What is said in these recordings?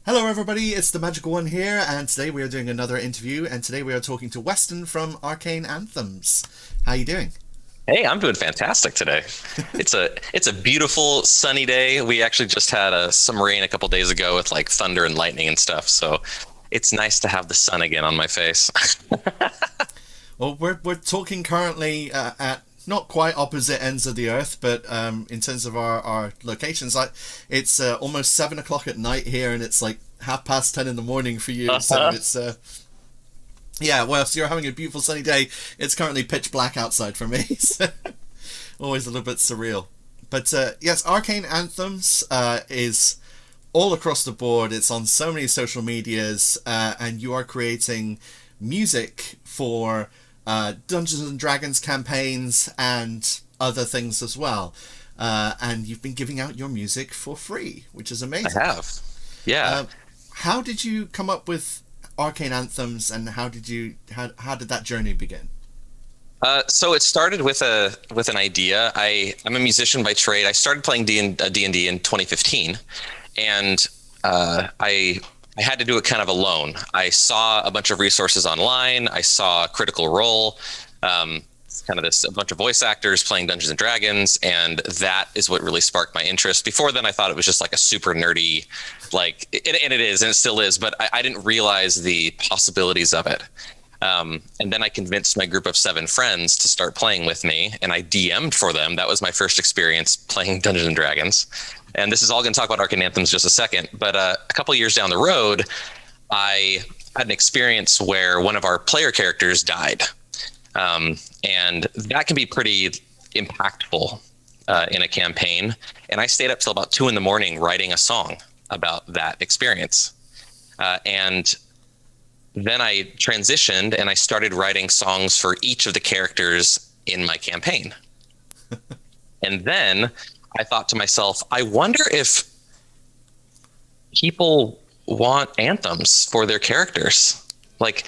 Hello everybody, it's the Magical One here, and today we are doing another interview, and today we are talking to Weston from Arcane Anthems. How you doing? Hey, I'm doing fantastic today. It's a beautiful sunny day. We actually just had some rain a couple days ago with like thunder and lightning and stuff. So it's nice to have the sun again on my face. Well, we're talking currently at not quite opposite ends of the earth, but in terms of our locations, like it's almost 7 o'clock at night here, and it's like 10:30 in the morning for you. So Uh-huh. it's yeah. Well, so you're having a beautiful sunny day. It's currently pitch black outside for me. So always a little bit surreal. But yes, Arcane Anthems is all across the board. It's on so many social medias, and you are creating music for Dungeons and Dragons campaigns and other things as well. And you've been giving out your music for free, which is I amazing. have. Yeah. Uh, how did you come up with Arcane Anthems, and how did that journey begin? So it started with an idea. I'm a musician by trade. I started playing D&D in 2015, and I had to do it kind of alone. I saw a bunch of resources online. I saw Critical Role, it's kind of a bunch of voice actors playing Dungeons and Dragons, and that is what really sparked my interest. Before then, I thought it was just like a super nerdy, and it is, and it still is, but I didn't realize the possibilities of it. And then I convinced my group of 7 friends to start playing with me, and I DM'd for them. That was my first experience playing Dungeons and Dragons. And this is all going to talk about Arcane Anthems just a second. But a couple years down the road, I had an experience where one of our player characters died. And that can be pretty impactful in a campaign. And I stayed up till about 2 in the morning writing a song about that experience. And then I transitioned and I started writing songs for each of the characters in my campaign. And then I thought to myself, I wonder if people want anthems for their characters. Like,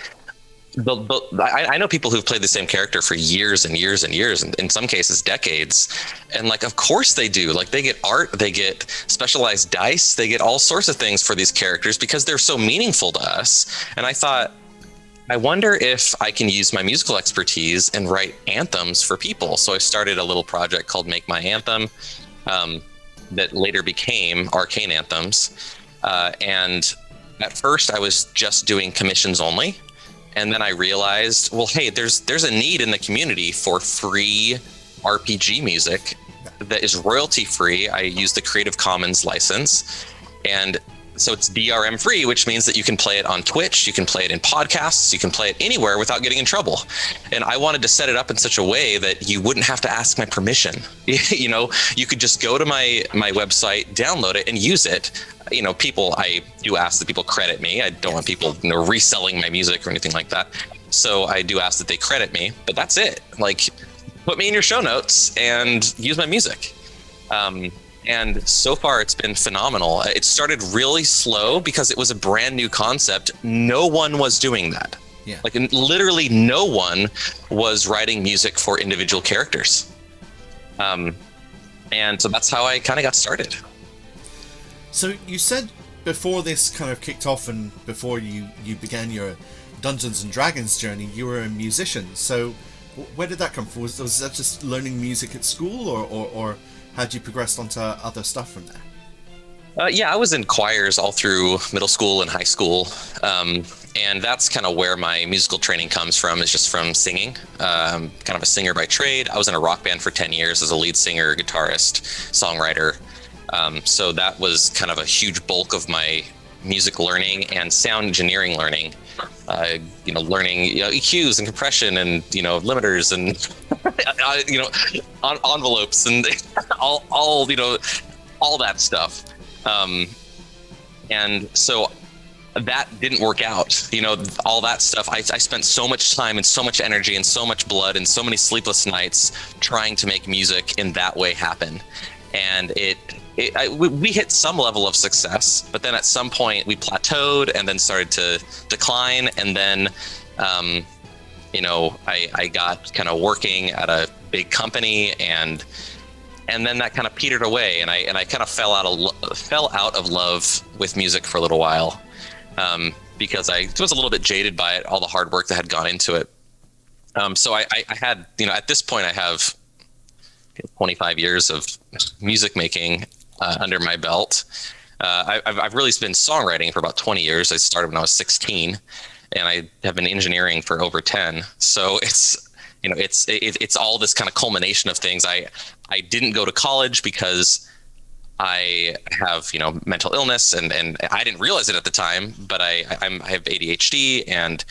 I know people who've played the same character for years and years and years, and in some cases decades. And like, of course they do. Like, they get art, they get specialized dice, they get all sorts of things for these characters because they're so meaningful to us. And I thought, I wonder if I can use my musical expertise and write anthems for people. So I started a little project called Make My Anthem, that later became Arcane Anthems. And at first I was just doing commissions only. And then I realized, well, hey, there's a need in the community for free RPG music that is royalty free. I use the Creative Commons license. And so it's DRM free, which means that you can play it on Twitch, you can play it in podcasts, you can play it anywhere without getting in trouble. And I wanted to set it up in such a way that you wouldn't have to ask my permission. You know, you could just go to my website, download it, and use it. You know, I do ask that people credit me. I don't want people, reselling my music or anything like that. So I do ask that they credit me, but that's it. Like, put me in your show notes and use my music. And so far, it's been phenomenal. It started really slow because it was a brand new concept. No one was doing that. Yeah. Like, literally no one was writing music for individual characters. And so that's how I kind of got started. So you said before this kind of kicked off and before you began your Dungeons and Dragons journey, you were a musician. So where did that come from? Was that just learning music at school, or had you progressed onto other stuff from there? Yeah, I was in choirs all through middle school and high school. And that's kind of where my musical training comes from, is just from singing. Kind of a singer by trade. I was in a rock band for 10 years as a lead singer, guitarist, songwriter. So that was kind of a huge bulk of my music learning and sound engineering learning. Learning EQs and compression and limiters and envelopes and all that stuff. And so that didn't work out. All that stuff. I spent so much time and so much energy and so much blood and so many sleepless nights trying to make music in that way happen. And we hit some level of success, but then at some point we plateaued and then started to decline. And then, I got kind of working at a big company, and and then that kind of petered away, and I kind of fell out of love with music for a little while, because I was a little bit jaded by it, all the hard work that had gone into it. So I had, at this point I have 25 years of music making under my belt. I've really been songwriting for about 20 years. I started when I was 16, and I have been engineering for over 10. So it's all this kind of culmination of things. I didn't go to college because I have, mental illness, and I didn't realize it at the time, but I have ADHD and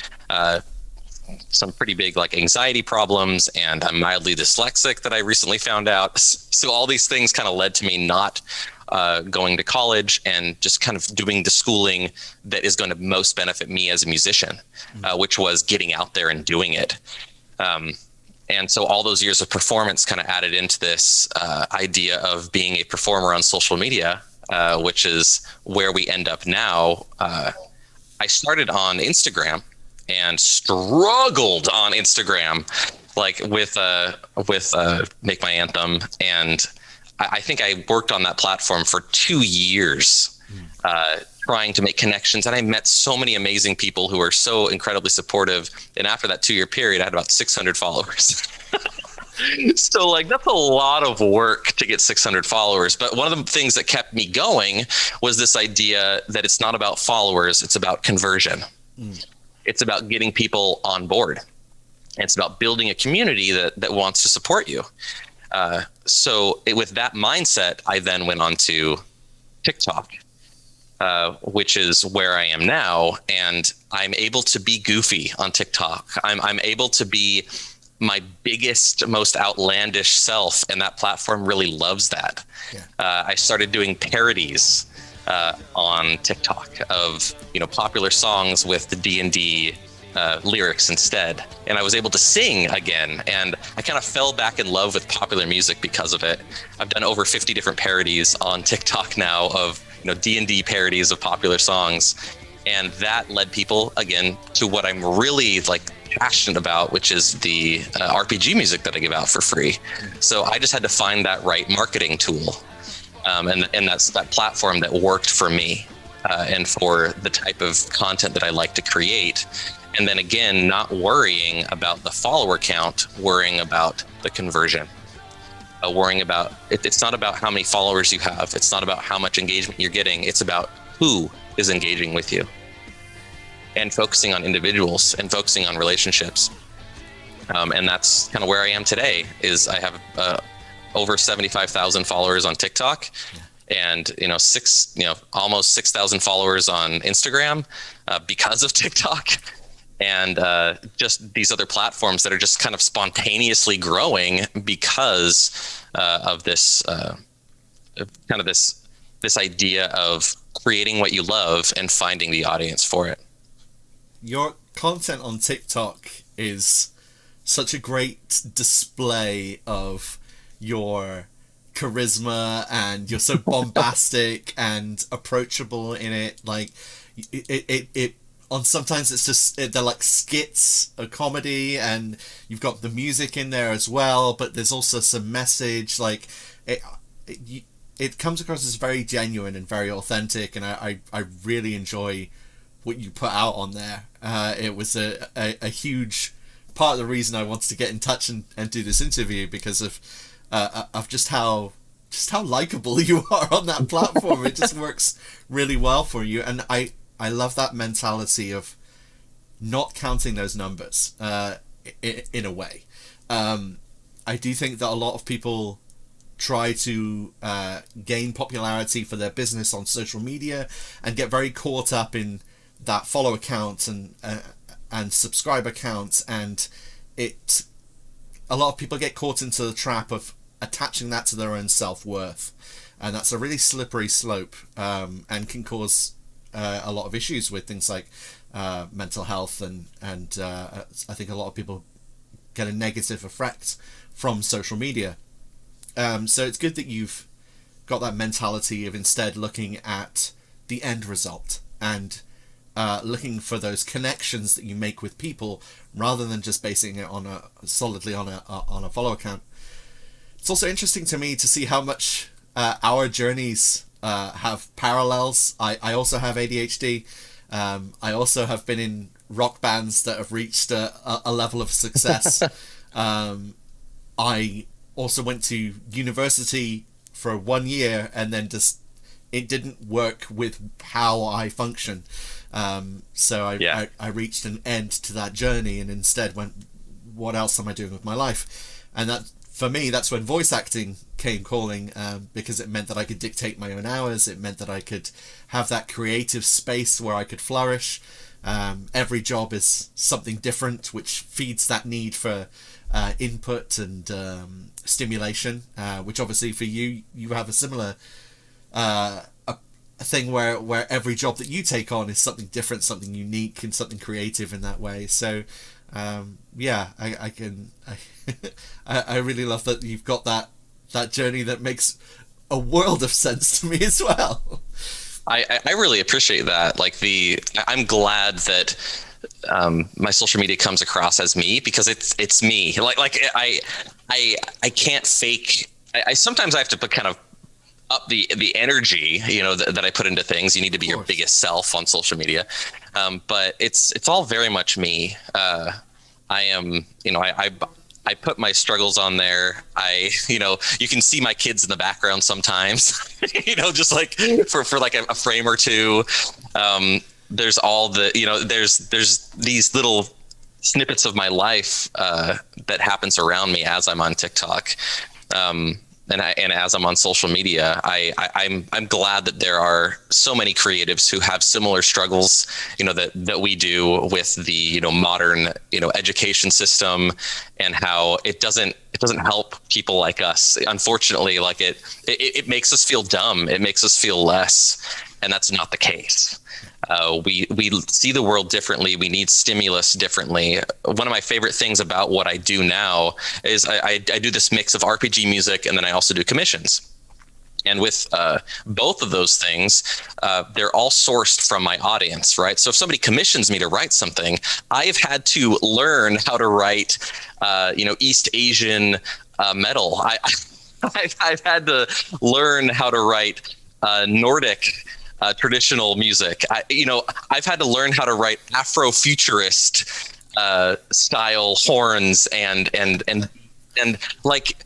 some pretty big anxiety problems, and I'm mildly dyslexic that I recently found out. So all these things kind of led to me not going to college and just kind of doing the schooling that is going to most benefit me as a musician, which was getting out there and doing it. And so all those years of performance kind of added into this idea of being a performer on social media, which is where we end up now. I started on Instagram and struggled on Instagram, with Make My Anthem. And I think I worked on that platform for 2 years, trying to make connections. And I met so many amazing people who were so incredibly supportive. And after that 2-year period, I had about 600 followers. So that's a lot of work to get 600 followers. But one of the things that kept me going was this idea that it's not about followers, it's about conversion. It's about getting people on board. It's about building a community that wants to support you. So with that mindset, I then went on to TikTok, which is where I am now. And I'm able to be goofy on TikTok. I'm able to be my biggest, most outlandish self, and that platform really loves that. Yeah. I started doing parodies on TikTok of popular songs with the D&D lyrics instead, and I was able to sing again, and I kind of fell back in love with popular music because of it. I've done over 50 different parodies on TikTok now of D&D parodies of popular songs, and that led people again to what I'm really passionate about, which is the RPG music that I give out for free. So I just had to find that right marketing tool. And that's that platform that worked for me and for the type of content that I like to create. And then again, not worrying about the follower count, worrying about the conversion, worrying about it's not about how many followers you have. It's not about how much engagement you're getting. It's about who is engaging with you, and focusing on individuals and focusing on relationships. And that's kind of where I am today. Is I have over 75,000 followers on TikTok, and almost 6,000 followers on Instagram because of TikTok, and just these other platforms that are just kind of spontaneously growing because of this kind of this idea of creating what you love and finding the audience for it. Your content on TikTok is such a great display of your charisma, and you're so bombastic and approachable in it. It on sometimes it's just they're like skits, a comedy, and you've got the music in there as well, but there's also some message. It comes across as very genuine and very authentic, and I really enjoy what you put out on there. It was a huge part of the reason I wanted to get in touch and do this interview, because of just how likable you are on that platform. It just works really well for you, and I love that mentality of not counting those numbers in a way. I do think that a lot of people try to gain popularity for their business on social media and get very caught up in that follow count and subscriber counts, and a lot of people get caught into the trap of attaching that to their own self-worth, and that's a really slippery slope, and can cause a lot of issues with things like mental health, and I think a lot of people get a negative effect from social media. So it's good that you've got that mentality of instead looking at the end result and looking for those connections that you make with people, rather than just basing it on solidly on a follow account. It's also interesting to me to see how much our journeys have parallels. I also have ADHD. I also have been in rock bands that have reached a level of success. I also went to university for 1 year, and then just it didn't work with how I function. So I reached an end to that journey, and instead went, what else am I doing with my life? And that, for me, that's when voice acting came calling, because it meant that I could dictate my own hours. It meant that I could have that creative space where I could flourish. Every job is something different, which feeds that need for input and stimulation, which obviously for you have a similar a thing where every job that you take on is something different, something unique, and something creative in that way. So I really love that you've got that journey that makes a world of sense to me as well. I really appreciate that. Like I'm glad that my social media comes across as me, because it's me. Like I can't fake. I sometimes I have to put kind of up the energy, that I put into things. You need to be your biggest self on social media, but it's all very much me. I am, I put my struggles on there. You can see my kids in the background sometimes, just like for like a frame or two. There's all the, there's these little snippets of my life that happens around me as I'm on TikTok. And as I'm on social media, I'm glad that there are so many creatives who have similar struggles, that we do with the modern education system, and how it doesn't help people like us. Unfortunately, like it makes us feel dumb. It makes us feel less, and that's not the case. We see the world differently. We need stimulus differently. One of my favorite things about what I do now is I do this mix of RPG music, and then I also do commissions. And with both of those things, they're all sourced from my audience, right? So if somebody commissions me to write something, I've had to learn how to write, East Asian metal. I've had to learn how to write Nordic traditional music. I've had to learn how to write Afrofuturist style horns and like,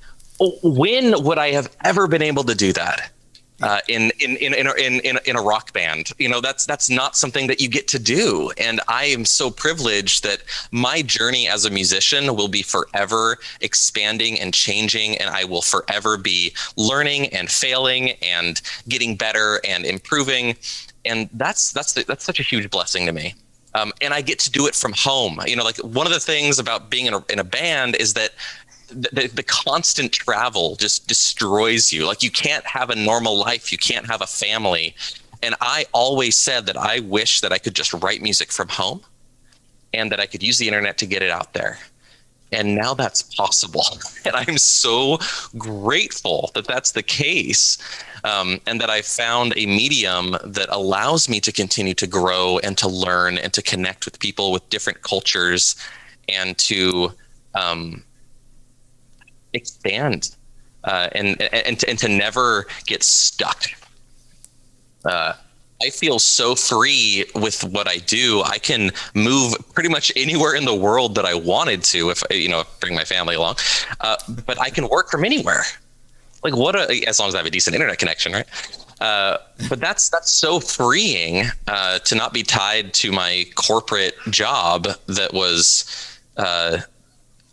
when would I have ever been able to do that in a rock band? That's not something that you get to do. And I am so privileged that my journey as a musician will be forever expanding and changing, and I will forever be learning and failing and getting better and improving. And that's such a huge blessing to me. And I get to do it from home. Like, one of the things about being in a band is that the constant travel just destroys you. Like, you can't have a normal life. You can't have a family. And I always said that I wish that I could just write music from home, and that I could use the internet to get it out there. And now that's possible. And I'm so grateful that that's the case. And that I found a medium that allows me to continue to grow and to learn and to connect with people with different cultures, and to expand and to never get stuck. I feel so free with what I do. I can move pretty much anywhere in the world that I wanted to, if bring my family along. But I can work from anywhere. Like, as long as I have a decent internet connection, right? But that's so freeing to not be tied to my corporate job that was.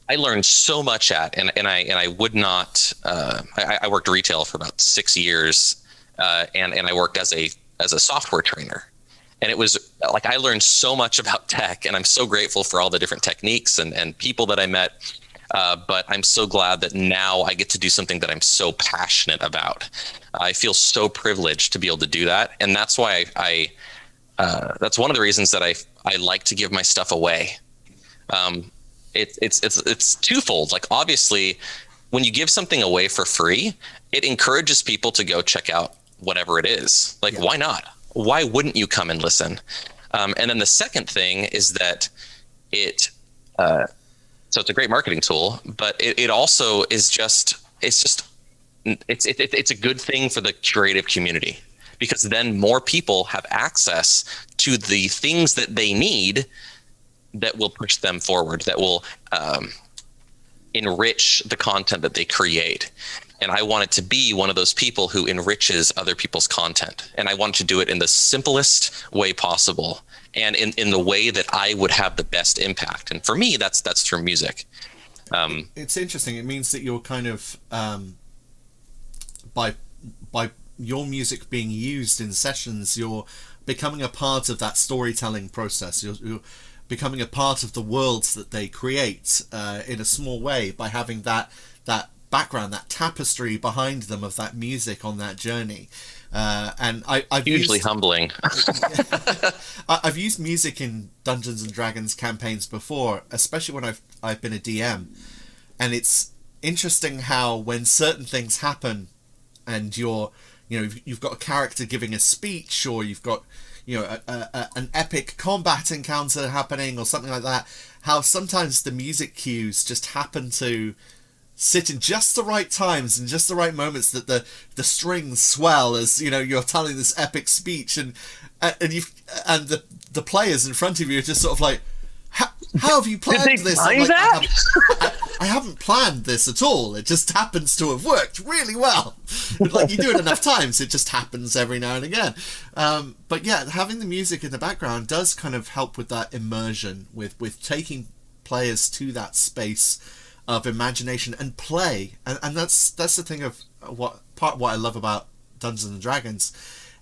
I learned so much at, and I would not. I worked retail for about 6 years, and I worked as a software trainer, and it was like I learned so much about tech, and I'm so grateful for all the different techniques and people that I met. But I'm so glad that now I get to do something that I'm so passionate about. I feel so privileged to be able to do that, and that's why that's one of the reasons that I like to give my stuff away. It's twofold. Like, obviously, when you give something away for free, it encourages people to go check out whatever it is. Like, why not? Why wouldn't you come and listen? And then the second thing is that so it's a great marketing tool, but it also is just, it's just it's a good thing for the creative community, because then more people have access to the things that they need that will push them forward, that will enrich the content that they create. And I wanted to be one of those people who enriches other people's content. And I wanted to do it in the simplest way possible, and in the way that I would have the best impact. And for me, that's through music. It's interesting. It means that you're kind of, by your music being used in sessions, you're becoming a part of that storytelling process. You're becoming a part of the worlds that they create in a small way, by having that background, that tapestry behind them of that music on that journey. And I've hugely humbling. I've used music in Dungeons and Dragons campaigns before, especially when I've been a DM, and it's interesting how when certain things happen, and you've got a character giving a speech, or you've got an epic combat encounter happening or something like that, how sometimes the music cues just happen to sit in just the right times and just the right moments, that the strings swell as you're telling this epic speech, and the players in front of you are just sort of like, how have you planned this? I'm like, I haven't planned this at all. It just happens to have worked really well. Like, you do it enough times, it just happens every now and again. But yeah, having the music in the background does kind of help with that immersion, with taking players to that space of imagination and play. And that's the thing of what I love about Dungeons and Dragons,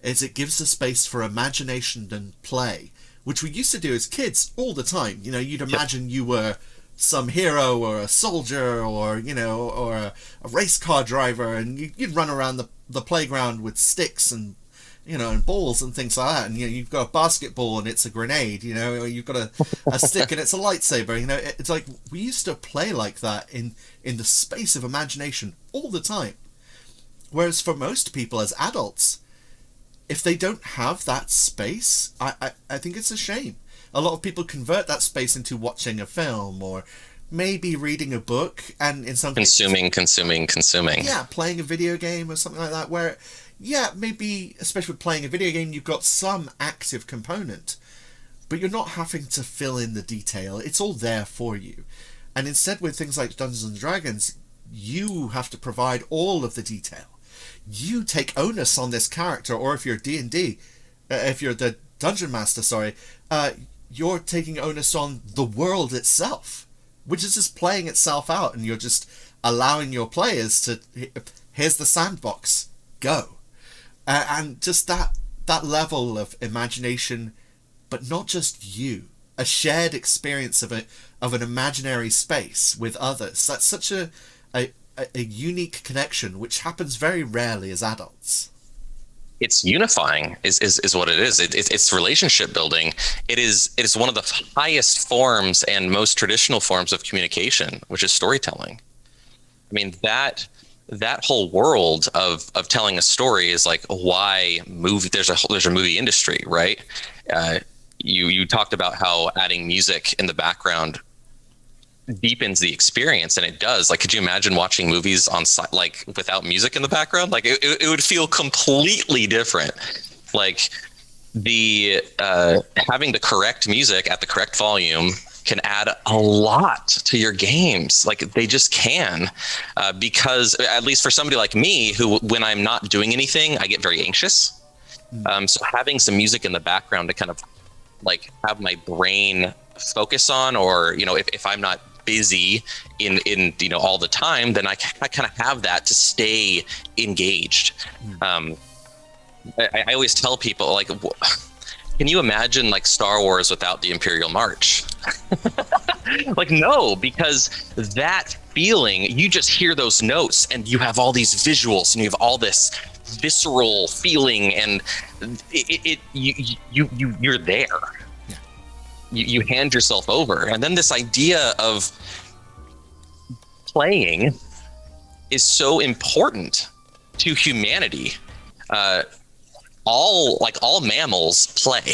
is it gives the space for imagination and play, which we used to do as kids all the time. You'd imagine you were some hero or a soldier, or or a race car driver, and you'd run around the playground with sticks and and balls and things like that, and you've got a basketball and it's a grenade, or you've got a stick and it's a lightsaber. It's like we used to play like that in the space of imagination all the time. Whereas for most people as adults, if they don't have that space, I think it's a shame. A lot of people convert that space into watching a film, or maybe reading a book, and in some cases, consuming. Yeah, playing a video game or something like that, where, yeah, maybe, especially with playing a video game, you've got some active component, but you're not having to fill in the detail. It's all there for you. And instead, with things like Dungeons and Dragons, you have to provide all of the detail. You take onus on this character, or if you're D&D, if you're the Dungeon Master, you're taking onus on the world itself, which is just playing itself out, and you're just allowing your players to, here's the sandbox, go. And just that level of imagination, but not just you, a shared experience of an imaginary space with others. That's such a unique connection, which happens very rarely as adults. It's unifying is what it is. It's relationship building. It is one of the highest forms and most traditional forms of communication, which is storytelling. I mean, that whole world of telling a story is like why there's a movie industry, right? You talked about how adding music in the background deepens the experience, and it does. Like, could you imagine watching movies on like without music in the background? Like it would feel completely different. Like the having the correct music at the correct volume can add a lot to your games. Like they just can, because at least for somebody like me, who when I'm not doing anything, I get very anxious. So having some music in the background to kind of like have my brain focus on, or if I'm not busy in all the time, then I kind of have that to stay engaged. I always tell people, like, can you imagine like Star Wars without the Imperial March? Like, no, because that feeling, you just hear those notes and you have all these visuals and you have all this visceral feeling, and you're there. You hand yourself over, and then this idea of playing is so important to humanity. All mammals play,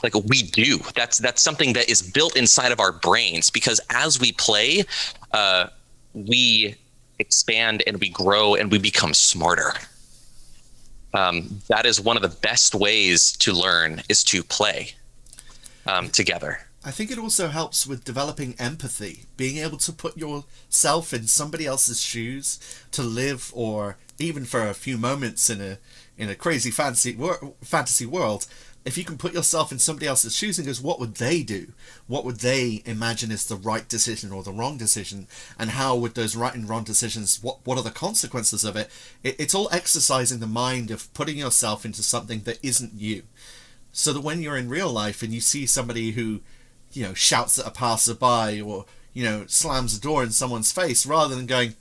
like we do. That's something that is built inside of our brains, because as we play, we expand and we grow and we become smarter. That is one of the best ways to learn, is to play together. I think it also helps with developing empathy, being able to put yourself in somebody else's shoes, to live, or even for a few moments in a crazy fantasy world. If you can put yourself in somebody else's shoes and goes, what would they do? What would they imagine is the right decision or the wrong decision? And how would those right and wrong decisions, what are the consequences of it? It's all exercising the mind of putting yourself into something that isn't you. So that when you're in real life and you see somebody who, shouts at a passerby, or, slams a door in someone's face, rather than going,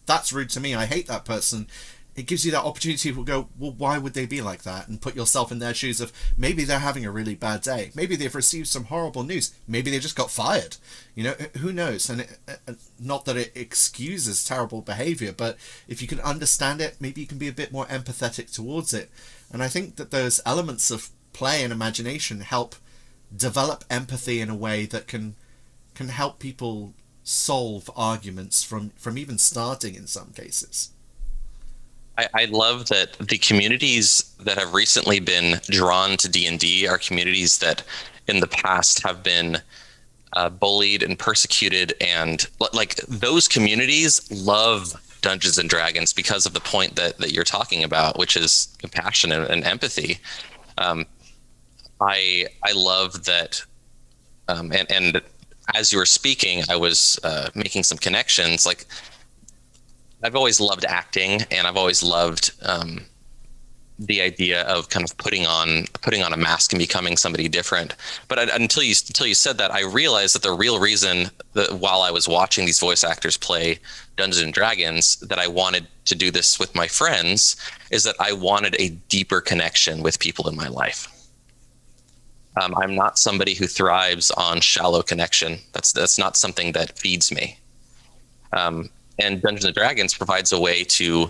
that's rude to me, I hate that person, it gives you that opportunity to go, well, why would they be like that? And put yourself in their shoes of, maybe they're having a really bad day. Maybe they've received some horrible news. Maybe they just got fired. Who knows? And not that it excuses terrible behavior, but if you can understand it, maybe you can be a bit more empathetic towards it. And I think that those elements of play and imagination help develop empathy in a way that can help people solve arguments from even starting in some cases. I love that the communities that have recently been drawn to D&D are communities that in the past have been bullied and persecuted, and like those communities love Dungeons and Dragons because of the point that you're talking about, which is compassion and empathy. I love that, and as you were speaking, I was making some connections. Like, I've always loved acting, and I've always loved the idea of kind of putting on a mask and becoming somebody different. But until you said that, I realized that the real reason that while I was watching these voice actors play Dungeons and Dragons, that I wanted to do this with my friends, is that I wanted a deeper connection with people in my life. I'm not somebody who thrives on shallow connection. That's not something that feeds me. And Dungeons and Dragons provides a way to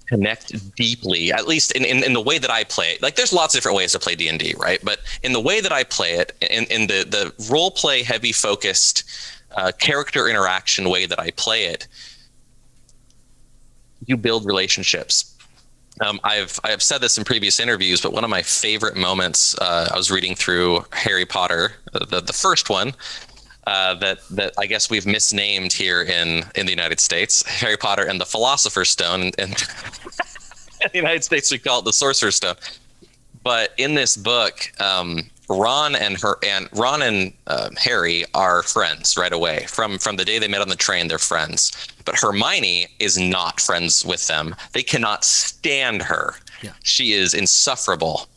connect deeply, at least in the way that I play it. Like, there's lots of different ways to play D&D, right? But in the way that I play it, in the role play heavy focused character interaction way that I play it, you build relationships. I've said this in previous interviews, but one of my favorite moments, I was reading through Harry Potter, the first one, that I guess we've misnamed here in the United States, Harry Potter and the Philosopher's Stone, and in the United States we call it the Sorcerer's Stone. But in this book, Ron and Harry are friends right away. From the day they met on the train, they're friends. But Hermione is not friends with them. They cannot stand her. Yeah. She is insufferable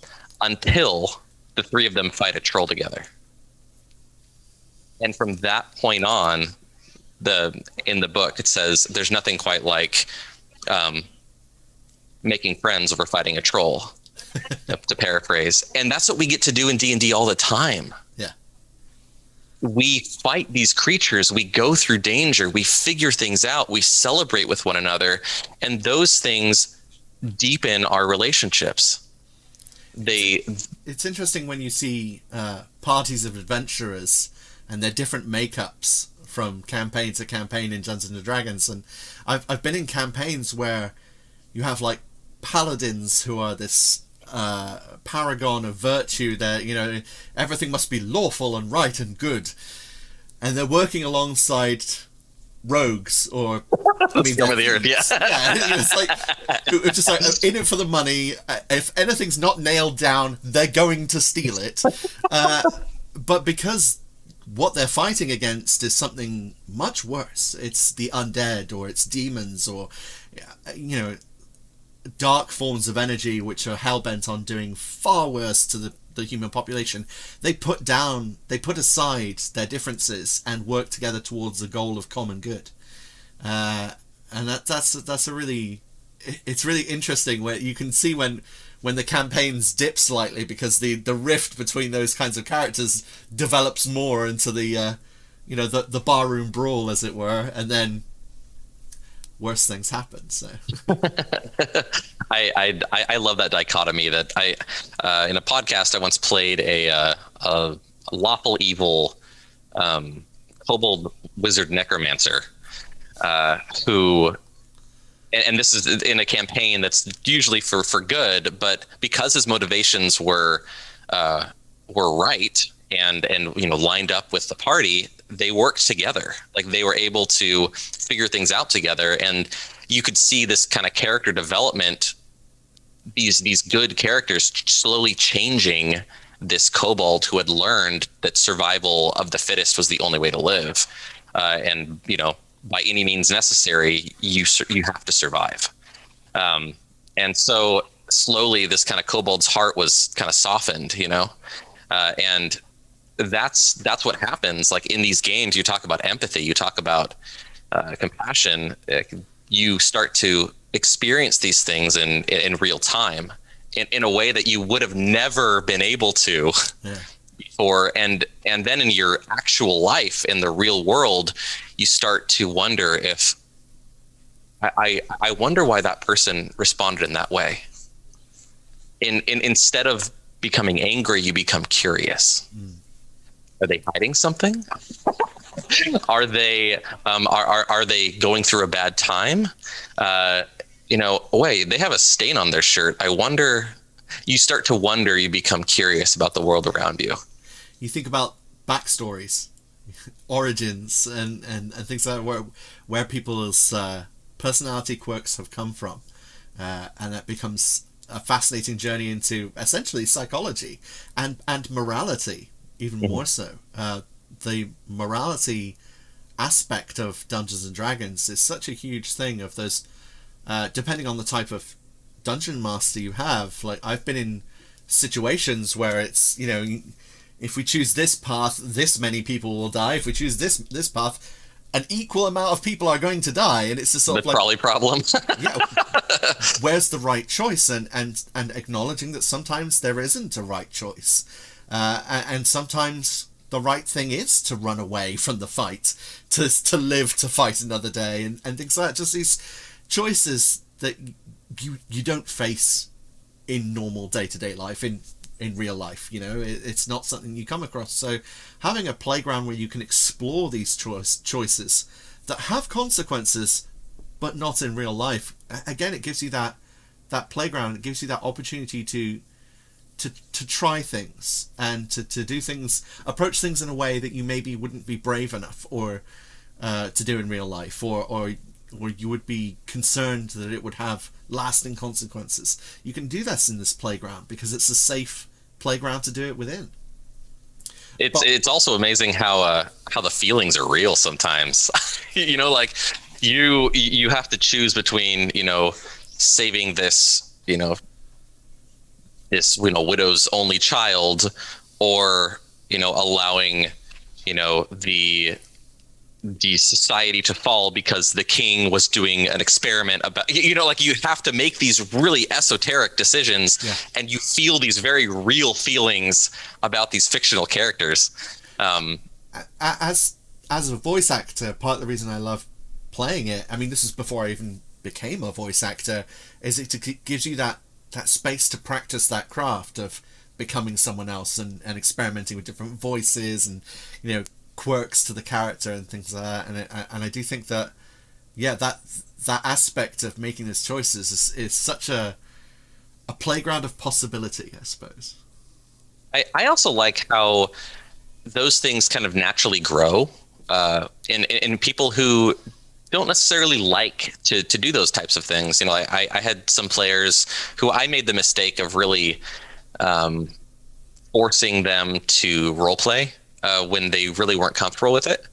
until the three of them fight a troll together. And from that point on, in the book, it says there's nothing quite like making friends over fighting a troll, to paraphrase. And that's what we get to do in D&D all the time. Yeah. We fight these creatures, we go through danger, we figure things out, we celebrate with one another, and those things deepen our relationships. It's interesting when you see parties of adventurers and their different makeups from campaign to campaign in Dungeons and Dragons. And I've been in campaigns where you have like paladins who are this paragon of virtue. That everything must be lawful and right and good, and they're working alongside rogues or scum of the earth. Yeah, it's like it's just like in it for the money. If anything's not nailed down, they're going to steal it. But because what they're fighting against is something much worse. It's the undead, or it's demons, or dark forms of energy which are hell-bent on doing far worse to the human population. They put aside their differences and work together towards the goal of common good. And that's a really, it's really interesting where you can see when the campaigns dip slightly, because the rift between those kinds of characters develops more into the barroom brawl, as it were, and then worse things happen. So I love that dichotomy. That in a podcast I once played a lawful evil kobold wizard necromancer, who, and this is in a campaign that's usually for good, but because his motivations were right and lined up with the party, they worked together. Like they were able to figure things out together, and you could see this kind of character development, these good characters slowly changing this kobold who had learned that survival of the fittest was the only way to live, and by any means necessary, you have to survive. And so slowly this kind of kobold's heart was kind of softened, and that's what happens. Like in these games, you talk about empathy, you talk about compassion, you start to experience these things in real time in a way that you would have never been able to before. And then in your actual life, in the real world, you start to wonder if I wonder why that person responded in that way. Instead of becoming angry, you become curious. Are they hiding something? Are they are they going through a bad time? Wait, they have a stain on their shirt. I wonder. You start to wonder. You become curious about the world around you. You think about backstories, origins, and things like that, where people's personality quirks have come from, and that becomes a fascinating journey into essentially psychology and morality, even more so. The morality aspect of Dungeons and Dragons is such a huge thing. Of those, depending on the type of dungeon master you have, like I've been in situations where it's if we choose this path, this many people will die. If we choose this path, an equal amount of people are going to die, and it's just sort of like trolley problem. Where's the right choice, and acknowledging that sometimes there isn't a right choice, and sometimes the right thing is to run away from the fight, to live to fight another day, and things like that. Just these choices that you don't face in normal day-to-day life, in real life. It's not something you come across. So having a playground where you can explore these choices that have consequences but not in real life, again, it gives you that playground. It gives you that opportunity to try things and to do things, approach things in a way that you maybe wouldn't be brave enough or to do in real life, or you would be concerned that it would have lasting consequences. You can do this in this playground because it's a safe playground to do it within. It's also amazing how the feelings are real sometimes. Like you have to choose between saving this widow's only child, or allowing the society to fall because the king was doing an experiment about, like you have to make these really esoteric decisions, and you feel these very real feelings about these fictional characters. As a voice actor, part of the reason I love playing it, I mean, this is before I even became a voice actor, is it gives you that space to practice that craft of becoming someone else and experimenting with different voices and quirks to the character and things like that. And I do think that that aspect of making those choices is such a playground of possibility, I suppose. I also like how those things kind of naturally grow in people who don't necessarily like to do those types of things. I had some players who I made the mistake of really forcing them to role play when they really weren't comfortable with it,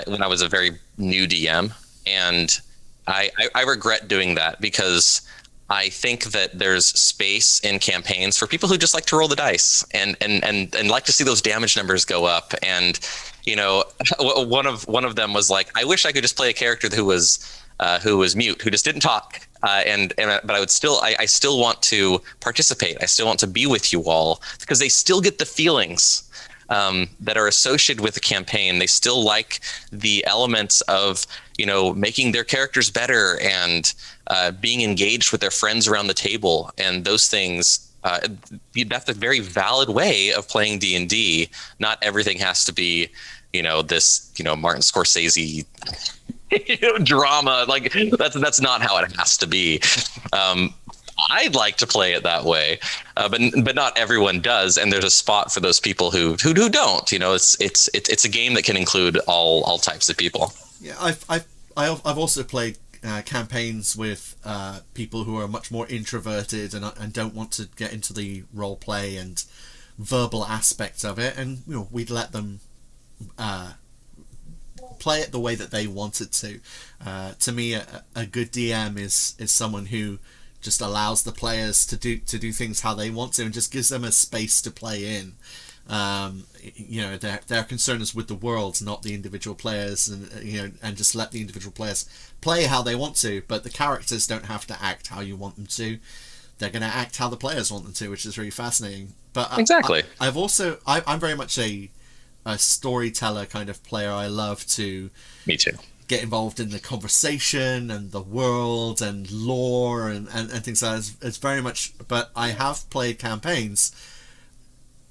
when I was a very new DM. And I regret doing that, because I think that there's space in campaigns for people who just like to roll the dice and like to see those damage numbers go up. And one of them was like, I wish I could just play a character who was mute, who just didn't talk, but I still want to participate. I still want to be with you all, because they still get the feelings that are associated with the campaign. They still like the elements of making their characters better and being engaged with their friends around the table, and those things. That's a very valid way of playing D&D. Not everything has to be this Martin Scorsese drama. Like that's not how it has to be. I'd like to play it that way, but not everyone does, and there's a spot for those people who don't. You know, it's a game that can include all types of people. Yeah, I've also played campaigns with people who are much more introverted and don't want to get into the role play and verbal aspects of it, and you know, we'd let them play it the way that they wanted to. To me, a good DM is someone who just allows the players to do things how they want to and just gives them a space to play in. You know, their concern is with the world, not the individual players, and you know, and just let the individual players play how they want to. But the characters don't have to act how you want them to. They're going to act how the players want them to, which is really fascinating. But exactly, I'm very much a storyteller kind of player. I love to. Me too. Get involved in the conversation and the world and lore and things like that. It's very much, but I have played campaigns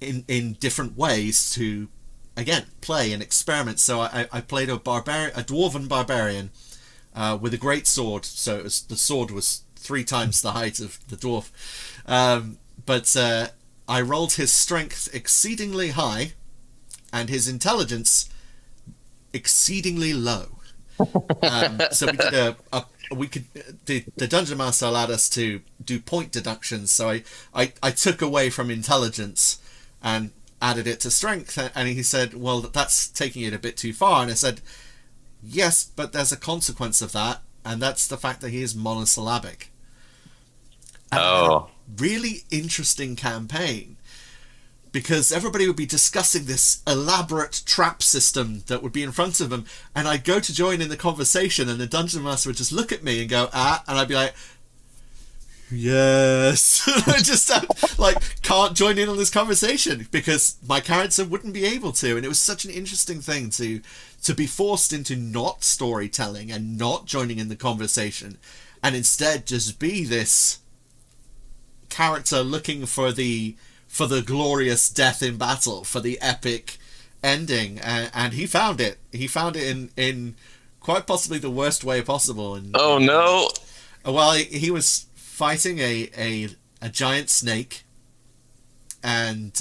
in different ways to, again, play and experiment. So I played a dwarven barbarian with a great sword. So the sword was 3 times the height of the dwarf. But I rolled his strength exceedingly high and his intelligence exceedingly low. So we did the dungeon master allowed us to do point deductions. So I took away from intelligence and added it to strength, and he said, well, that's taking it a bit too far. And I said, yes, but there's a consequence of that, and that's the fact that he is monosyllabic. And really interesting campaign, because everybody would be discussing this elaborate trap system that would be in front of them, and I'd go to join in the conversation, and the dungeon master would just look at me and go, and I'd be like, yes. I just can't join in on this conversation because my character wouldn't be able to. And it was such an interesting thing to be forced into not storytelling and not joining in the conversation, and instead just be this character looking for the glorious death in battle, for the epic ending, and he found it. He found it in quite possibly the worst way possible. And no! Well, he was fighting a giant snake, and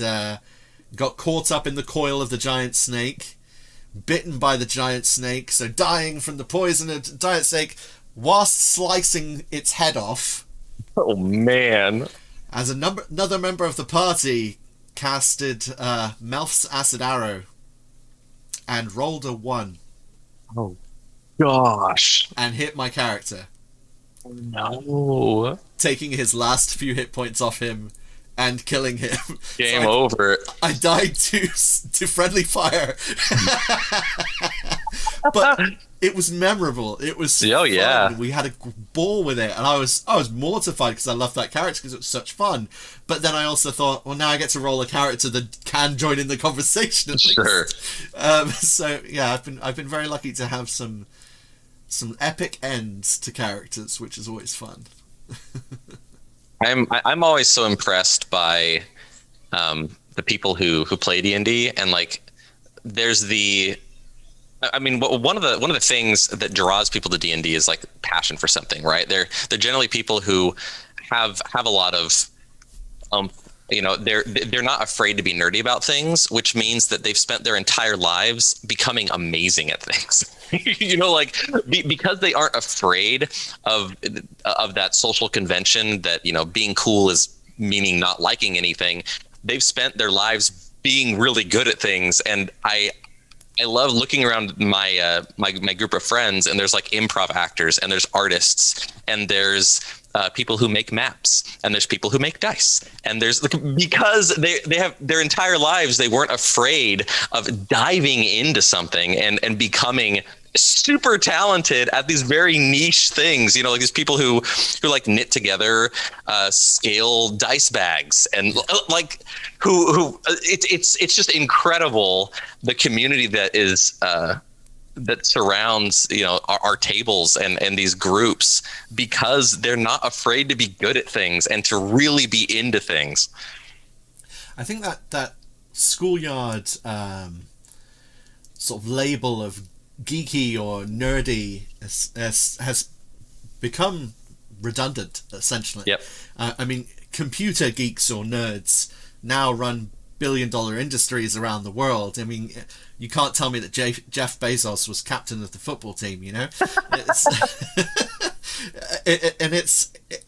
got caught up in the coil of the giant snake, bitten by the giant snake, so dying from the poison of the giant snake whilst slicing its head off. Oh man! As another member of the party casted Melf's Acid Arrow and rolled a 1. Oh, gosh. And hit my character. No. Taking his last few hit points off him and killing him. Game over. I died to friendly fire. But it was memorable. It was fun. Yeah. We had a ball with it, and I was mortified because I loved that character because it was such fun. But then I also thought, well, now I get to roll a character that can join in the conversation. Sure. So yeah, I've been very lucky to have some epic ends to characters, which is always fun. I'm always so impressed by the people who play D&D, and like there's one of the things that draws people to D&D is like passion for something, right? They're generally people who have a lot of they're not afraid to be nerdy about things, which means that they've spent their entire lives becoming amazing at things. Because they aren't afraid of that social convention that, being cool is meaning not liking anything. They've spent their lives being really good at things, and I love looking around my group of friends, and there's like improv actors, and there's artists, and there's people who make maps, and there's people who make dice, and there's because they have their entire lives they weren't afraid of diving into something and becoming super talented at these very niche things, like these people who like knit together scale dice bags, and like who it's just incredible the community that is that surrounds our tables and these groups, because they're not afraid to be good at things and to really be into things. I think that schoolyard sort of label of geeky or nerdy has become redundant, essentially. Yep. I mean, computer geeks or nerds now run billion-dollar industries around the world. I mean, you can't tell me that Jeff Bezos was captain of the football team, you know?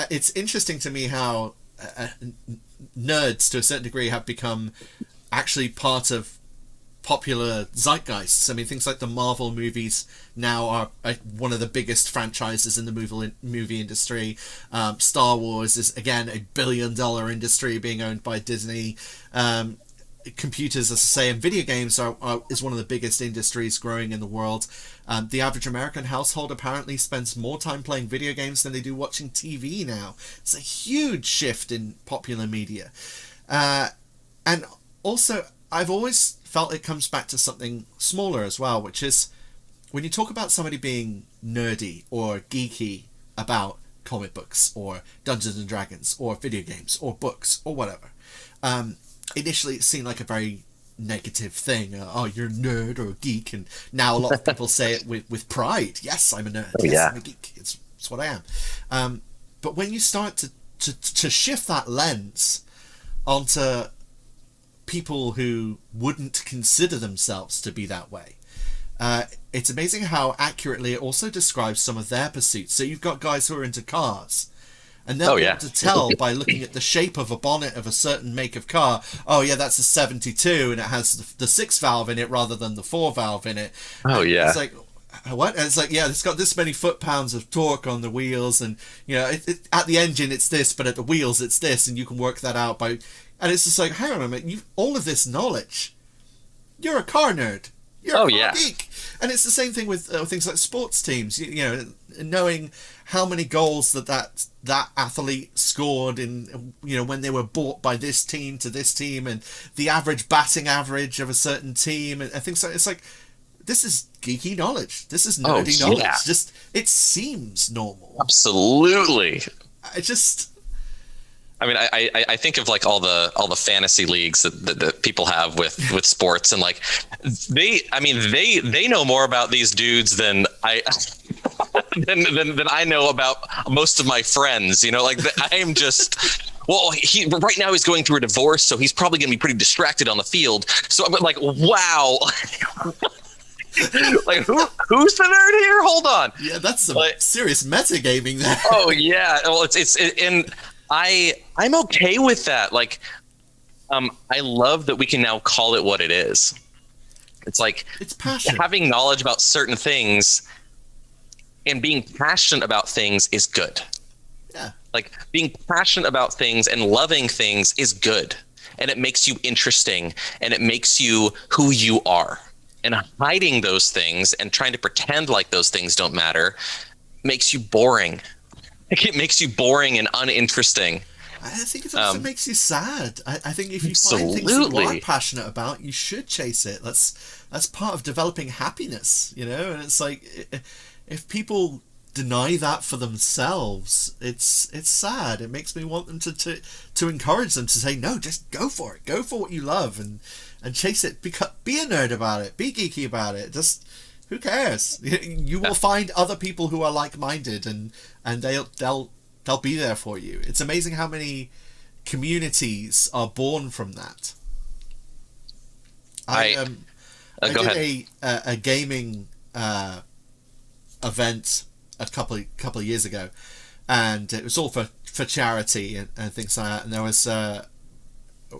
It's interesting to me how nerds, to a certain degree, have become actually part of popular zeitgeists. I mean, things like the Marvel movies now are one of the biggest franchises in the movie industry. Star Wars is, again, a billion-dollar industry being owned by Disney. Computers, as I say, and video games is one of the biggest industries growing in the world. The average American household apparently spends more time playing video games than they do watching TV now. It's a huge shift in popular media. And also, I've always felt it comes back to something smaller as well, which is when you talk about somebody being nerdy or geeky about comic books or Dungeons and Dragons or video games or books or whatever, initially it seemed like a very negative thing. Oh, you're a nerd or a geek, and now a lot of people say it with pride. Yes, I'm a nerd. Oh, yes, yeah. I'm a geek. It's what I am. But when you start to shift that lens onto people who wouldn't consider themselves to be that way, it's amazing how accurately it also describes some of their pursuits. So you've got guys who are into cars, and they'll be able to tell by looking at the shape of a bonnet of a certain make of car, oh yeah, that's a 72 and it has the 6 valve in it rather than the 4 valve in it. Oh, yeah. It's like, what? And it's like, yeah, it's got this many foot-pounds of torque on the wheels, and you know, at the engine it's this, but at the wheels it's this, and you can work that out by... And it's just like, hang on a minute, you've all of this knowledge. You're a car nerd. You're a car geek. And it's the same thing with things like sports teams. You know, knowing how many goals that athlete scored in, you know, when they were bought by this team to this team, and the average batting average of a certain team, and things like... It's like, this is geeky knowledge. This is nerdy knowledge. Yeah. Just, it seems normal. Absolutely. I mean, I think of like all the fantasy leagues that people have with sports, and like they know more about these dudes than than I know about most of my friends. You know, like I am just. Well, right now he's going through a divorce, so he's probably going to be pretty distracted on the field. So I'm like, wow. Like who's the nerd here? Hold on. Yeah, that's some serious metagaming there. Oh yeah. Well, it's and I'm okay with that. Like, I love that we can now call it what it is. It's like it's passion. Having knowledge about certain things and being passionate about things is good. Yeah. Like being passionate about things and loving things is good, and it makes you interesting, and it makes you who you are. And hiding those things and trying to pretend like those things don't matter makes you boring. It makes you boring and uninteresting. I think it also makes you sad. I think if you absolutely. find things you are passionate about, you should chase it. That's part of developing happiness, you know? And it's like, if people deny that for themselves, it's sad. It makes me want them to encourage them to say, no, just go for it. Go for what you love and chase it. Be a nerd about it. Be geeky about it. Just, who cares? You will find other people who are like-minded, and they'll be there for you. It's amazing how many communities are born from that. I did a gaming event a couple of years ago, and it was all for charity and things like that. And there was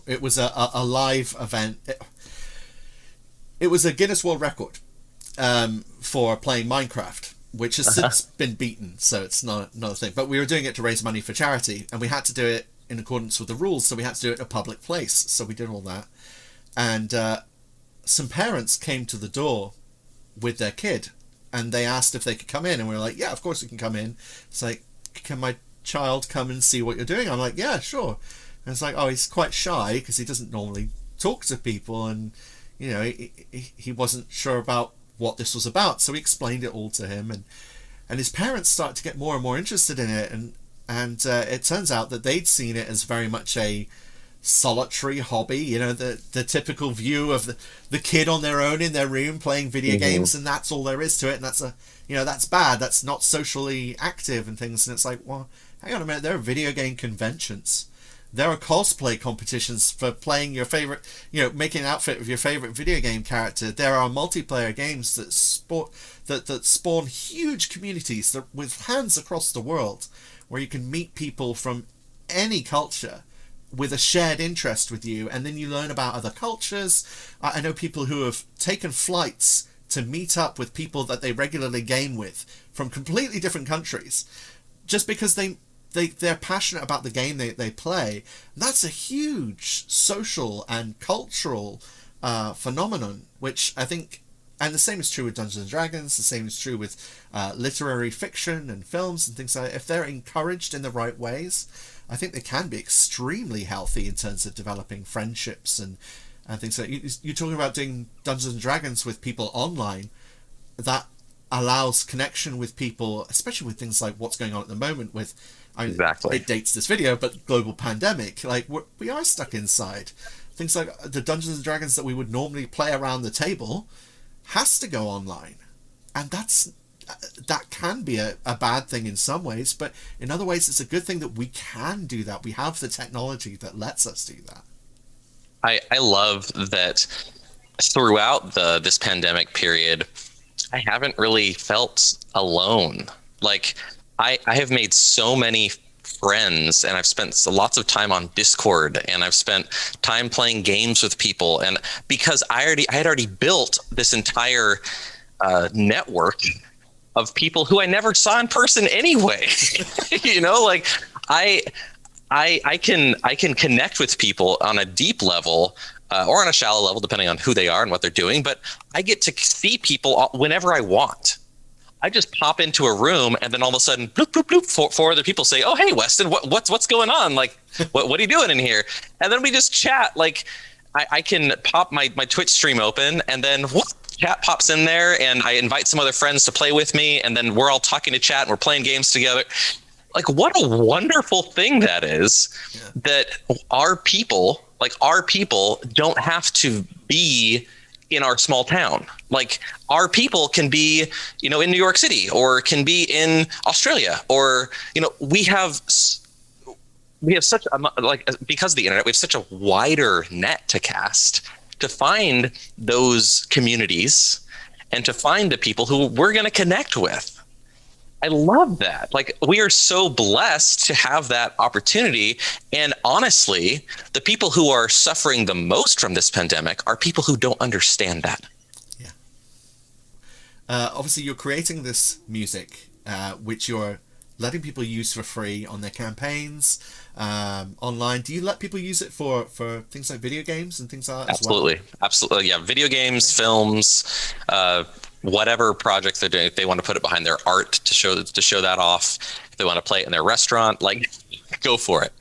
it was a live event. It was a Guinness World Record for playing Minecraft, which has since been beaten, so it's not a thing. But we were doing it to raise money for charity, and we had to do it in accordance with the rules, so we had to do it in a public place. So we did all that, and some parents came to the door with their kid, and they asked if they could come in, and we were like, yeah, of course you can come in. It's like, can my child come and see what you're doing? I'm like, yeah, sure. And it's like, oh, he's quite shy because he doesn't normally talk to people, and you know, he wasn't sure about what this was about, so we explained it all to him, and his parents started to get more and more interested in it, and it turns out that they'd seen it as very much a solitary hobby, you know, the typical view of the kid on their own in their room playing video games, and that's all there is to it, and that's bad, that's not socially active and things. And it's like, well, hang on a minute, there are video game conventions, there are cosplay competitions for playing your favorite, you know, making an outfit of your favorite video game character. There are multiplayer games that spawn huge communities with fans across the world, where you can meet people from any culture with a shared interest with you, and then you learn about other cultures. I know people who have taken flights to meet up with people that they regularly game with from completely different countries, just because they're passionate about the game they play. That's a huge social and cultural phenomenon, which I think, and the same is true with Dungeons and Dragons, the same is true with literary fiction and films and things like that. If they're encouraged in the right ways, I think they can be extremely healthy in terms of developing friendships and things like that. You're talking about doing Dungeons and Dragons with people online. That allows connection with people, especially with things like what's going on at the moment with, exactly, it dates this video, but global pandemic. Like, we are stuck inside. Things like the Dungeons and Dragons that we would normally play around the table has to go online, and that can be a bad thing in some ways, but in other ways it's a good thing that we can do that. We have the technology that lets us do that. I love that throughout this pandemic period, I haven't really felt alone. Like, I have made so many friends, and I've spent lots of time on Discord, and I've spent time playing games with people, and because I had already built this entire network of people who I never saw in person anyway. You know, like I can connect with people on a deep level or on a shallow level, depending on who they are and what they're doing. But I get to see people whenever I want. I just pop into a room, and then all of a sudden, bloop, bloop, bloop, four other people say, "Oh, hey, Weston, what's going on? Like, what are you doing in here?" And then we just chat. Like, I can pop my Twitch stream open, and then chat pops in there, and I invite some other friends to play with me, and then we're all talking to chat, and we're playing games together. Like, what a wonderful thing that is, that our people don't have to be in our small town. Like, our people can be, you know, in New York City, or can be in Australia, or, you know, we have such because of the internet, we have such a wider net to cast to find those communities and to find the people who we're going to connect with. I love that. Like, we are so blessed to have that opportunity. And honestly, the people who are suffering the most from this pandemic are people who don't understand that. Yeah. Obviously, you're creating this music, which you're letting people use for free on their campaigns, online. Do you let people use it for things like video games and things like that Absolutely. as well? Absolutely. Yeah. Video games, films, whatever project they're doing. If they want to put it behind their art to show that off, if they want to play it in their restaurant, like, go for it.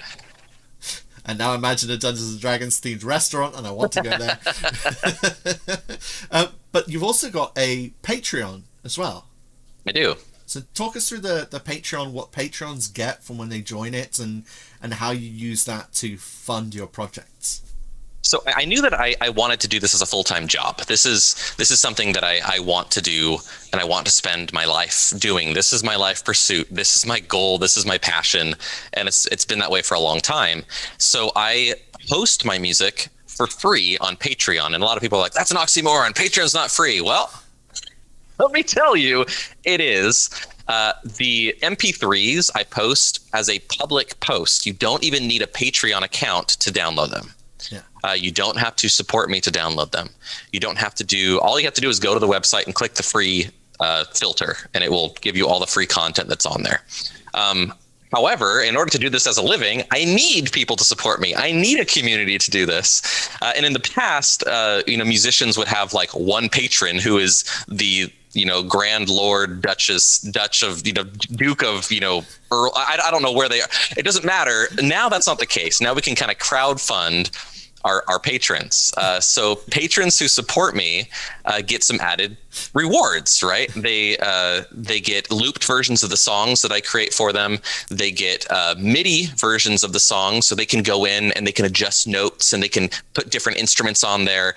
And now imagine a Dungeons and Dragons themed restaurant, and I want to go there. But you've also got a Patreon as well. I do. So talk us through the Patreon, what patrons get from when they join it, and how you use that to fund your projects. So I knew that I wanted to do this as a full-time job. This is something that I want to do, and I want to spend my life doing. This is my life pursuit. This is my goal. This is my passion, and it's been that way for a long time. So I post my music for free on Patreon, and a lot of people are like, "That's an oxymoron. Patreon's not free." Well, let me tell you, it is. The MP3s I post as a public post. You don't even need a Patreon account to download them. Yeah. You don't have to support me to download them. You don't have to all you have to do is go to the website and click the free filter, and it will give you all the free content that's on there. However, in order to do this as a living, I need people to support me. I need a community to do this. And in the past, musicians would have like one patron who is the, Grand Lord, Dutch of, Duke of, Earl. I don't know where they are. It doesn't matter. Now that's not the case. Now we can kind of crowdfund our patrons. So patrons who support me get some added rewards, right? They get looped versions of the songs that I create for them. They get MIDI versions of the songs, so they can go in and they can adjust notes and they can put different instruments on there.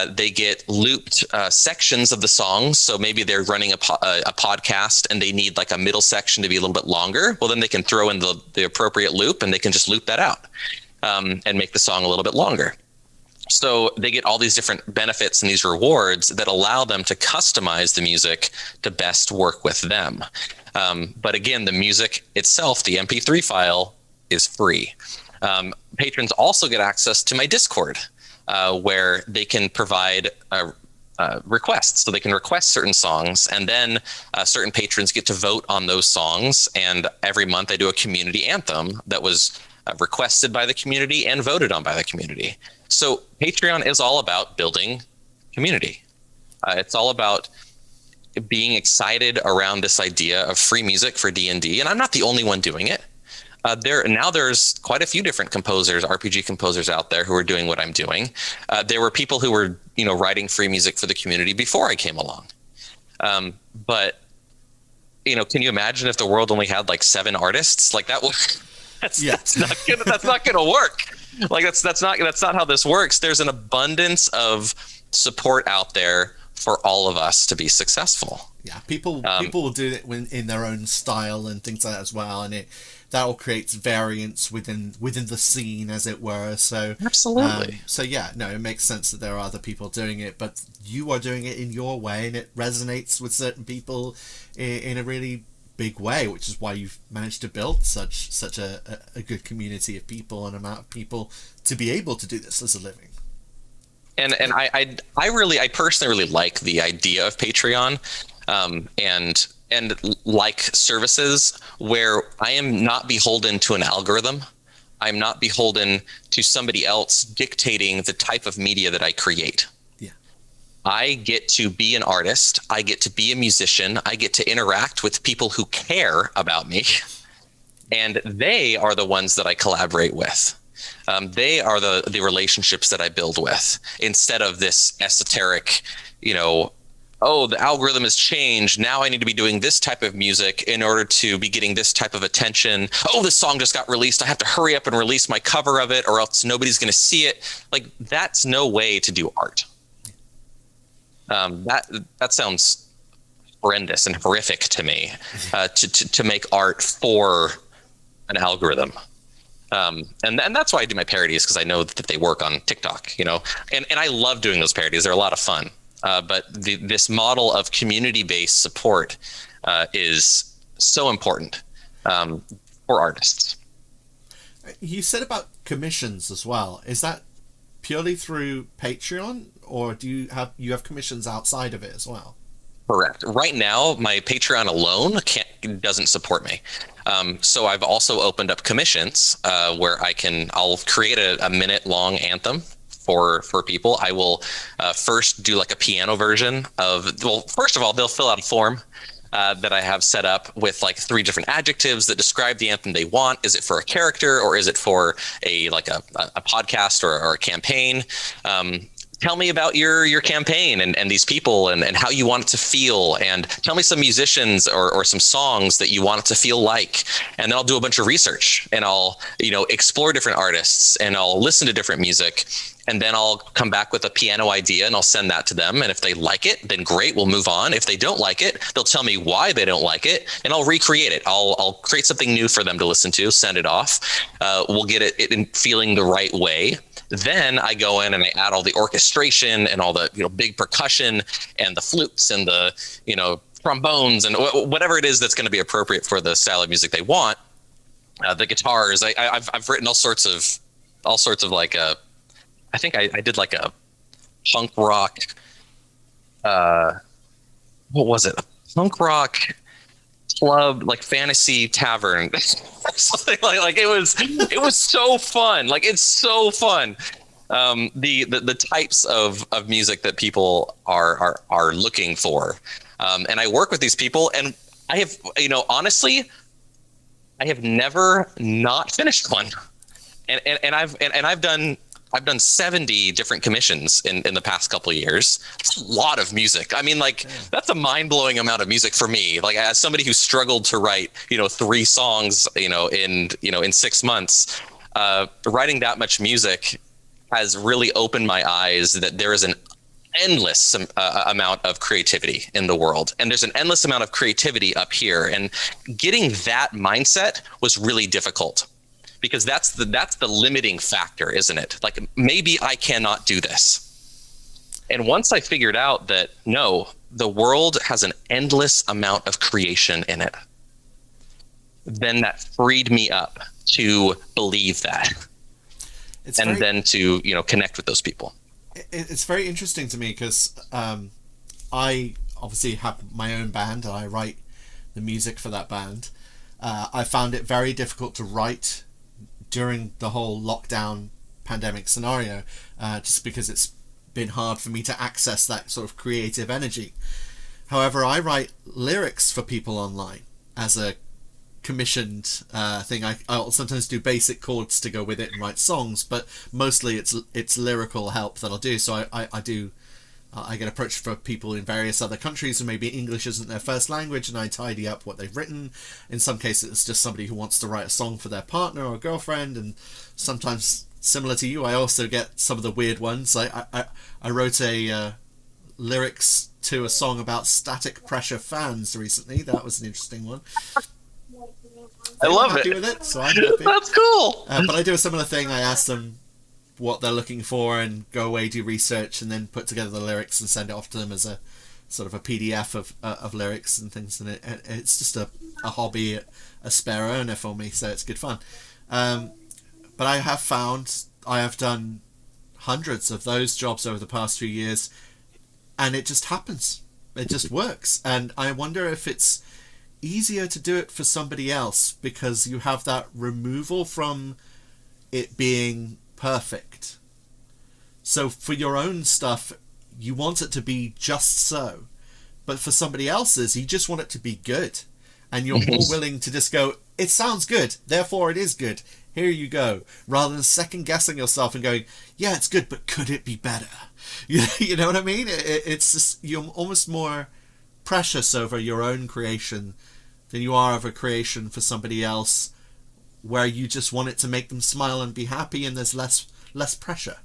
They get looped sections of the songs, so maybe they're running a podcast and they need like a middle section to be a little bit longer. Well, then they can throw in the appropriate loop and they can just loop that out. And make the song a little bit longer. So they get all these different benefits and these rewards that allow them to customize the music to best work with them. But again, the music itself, the MP3 file, is free. Patrons also get access to my Discord, where they can provide requests. So they can request certain songs, and then certain patrons get to vote on those songs. And every month I do a community anthem that was requested by the community and voted on by the community. So Patreon is all about building community. It's all about being excited around this idea of free music for D&D. And I'm not the only one doing it. There's quite a few different composers, RPG composers out there who are doing what I'm doing. There were people who were, writing free music for the community before I came along. But can you imagine if the world only had like 7 artists? Like that would that's not gonna work. Like that's not how this works. There's an abundance of support out there for all of us to be successful. Yeah, people will do it in their own style and things like that as well, and that all creates variance within the scene, as it were. So absolutely. It makes sense that there are other people doing it, but you are doing it in your way, and it resonates with certain people in a really big way, which is why you've managed to build such a good community of people and amount of people to be able to do this as a living. And I personally really like the idea of Patreon, and like services where I am not beholden to an algorithm. I'm not beholden to somebody else dictating the type of media that I create. I get to be an artist. I get to be a musician. I get to interact with people who care about me. And they are the ones that I collaborate with. They are the relationships that I build with, instead of this esoteric, the algorithm has changed. Now I need to be doing this type of music in order to be getting this type of attention. Oh, this song just got released. I have to hurry up and release my cover of it, or else nobody's going to see it. Like, that's no way to do art. That sounds horrendous and horrific to me, to make art for an algorithm. And that's why I do my parodies, because I know that they work on TikTok, and I love doing those parodies. They're a lot of fun. But this model of community-based support is so important for artists. You said about commissions as well. Is that purely through Patreon, or do you have commissions outside of it as well? Correct. Right now, my Patreon alone doesn't support me. So I've also opened up commissions where I'll create a minute-long anthem for people. I will first do like a piano version first of all, they'll fill out a form that I have set up with like 3 different adjectives that describe the anthem they want. Is it for a character, or is it for a podcast or a campaign? Tell me about your campaign and these people and how you want it to feel, and tell me some musicians or some songs that you want it to feel like. And then I'll do a bunch of research, and I'll explore different artists, and I'll listen to different music. And then I'll come back with a piano idea, and I'll send that to them. And if they like it, then great, we'll move on. If they don't like it, they'll tell me why they don't like it, and I'll recreate it. I'll create something new for them to listen to, send it off. We'll get it in feeling the right way. Then I go in and I add all the orchestration and all the big percussion and the flutes and the trombones and whatever it is that's going to be appropriate for the style of music they want. The guitars, I've written all sorts of like I think I did like a punk rock. What was it? A punk rock club, like fantasy tavern, something like it was so fun. Like, it's so fun. The types of music that people are looking for, and I work with these people, and I have honestly, I have never not finished one, and I've done I've done 70 different commissions in the past couple of years. That's a lot of music. I mean, like, that's a mind-blowing amount of music for me. Like, as somebody who struggled to write, 3 songs, in 6 months, writing that much music has really opened my eyes that there is an endless amount of creativity in the world, and there's an endless amount of creativity up here. And getting that mindset was really difficult, because that's the limiting factor, isn't it? Like, maybe I cannot do this. And once I figured out that no, the world has an endless amount of creation in it, then that freed me up to believe that, then to connect with those people. It's very interesting to me because I obviously have my own band and I write the music for that band. I found it very difficult to write during the whole lockdown pandemic scenario, just because it's been hard for me to access that sort of creative energy. However, I write lyrics for people online as a commissioned thing. I'll sometimes do basic chords to go with it and write songs, but mostly it's lyrical help that I'll do. So I get approached for people in various other countries who maybe English isn't their first language, and I tidy up what they've written. In some cases, it's just somebody who wants to write a song for their partner or girlfriend, and sometimes, similar to you, I also get some of the weird ones. I wrote a lyrics to a song about static pressure fans recently. That was an interesting one. I love happy it. With it, so I'm happy. That's cool. But I do a similar thing. I ask them what they're looking for and go away, do research, and then put together the lyrics and send it off to them as a sort of a PDF of lyrics and things. And it's just a hobby, a spare earner for me, so it's good fun. But I have found I have done hundreds of those jobs over the past few years, and it just happens. It just works. And I wonder if it's easier to do it for somebody else because you have that removal from it being perfect. So for your own stuff, you want it to be just so. But for somebody else's, you just want it to be good. And you're more willing to just go, it sounds good, therefore it is good. Here you go. Rather than second guessing yourself and going, yeah, it's good, but could it be better? You know what I mean? It's just, you're almost more precious over your own creation than you are of a creation for somebody else, where you just want it to make them smile and be happy, and there's less pressure.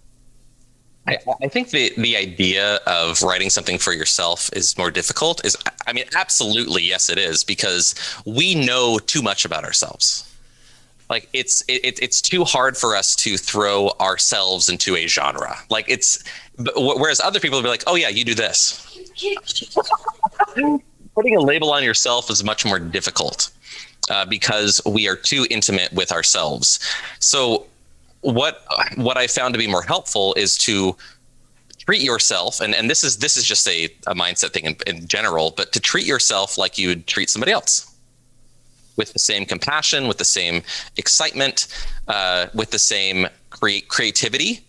I think the idea of writing something for yourself is more difficult. I mean, absolutely, yes, it is, because we know too much about ourselves. Like, it's too hard for us to throw ourselves into a genre. Like, whereas other people will be like, oh yeah, you do this. Putting a label on yourself is much more difficult because we are too intimate with ourselves. So what I found to be more helpful is to treat yourself, and this is just a mindset thing in general, but to treat yourself like you would treat somebody else, with the same compassion, with the same excitement, with the same creativity,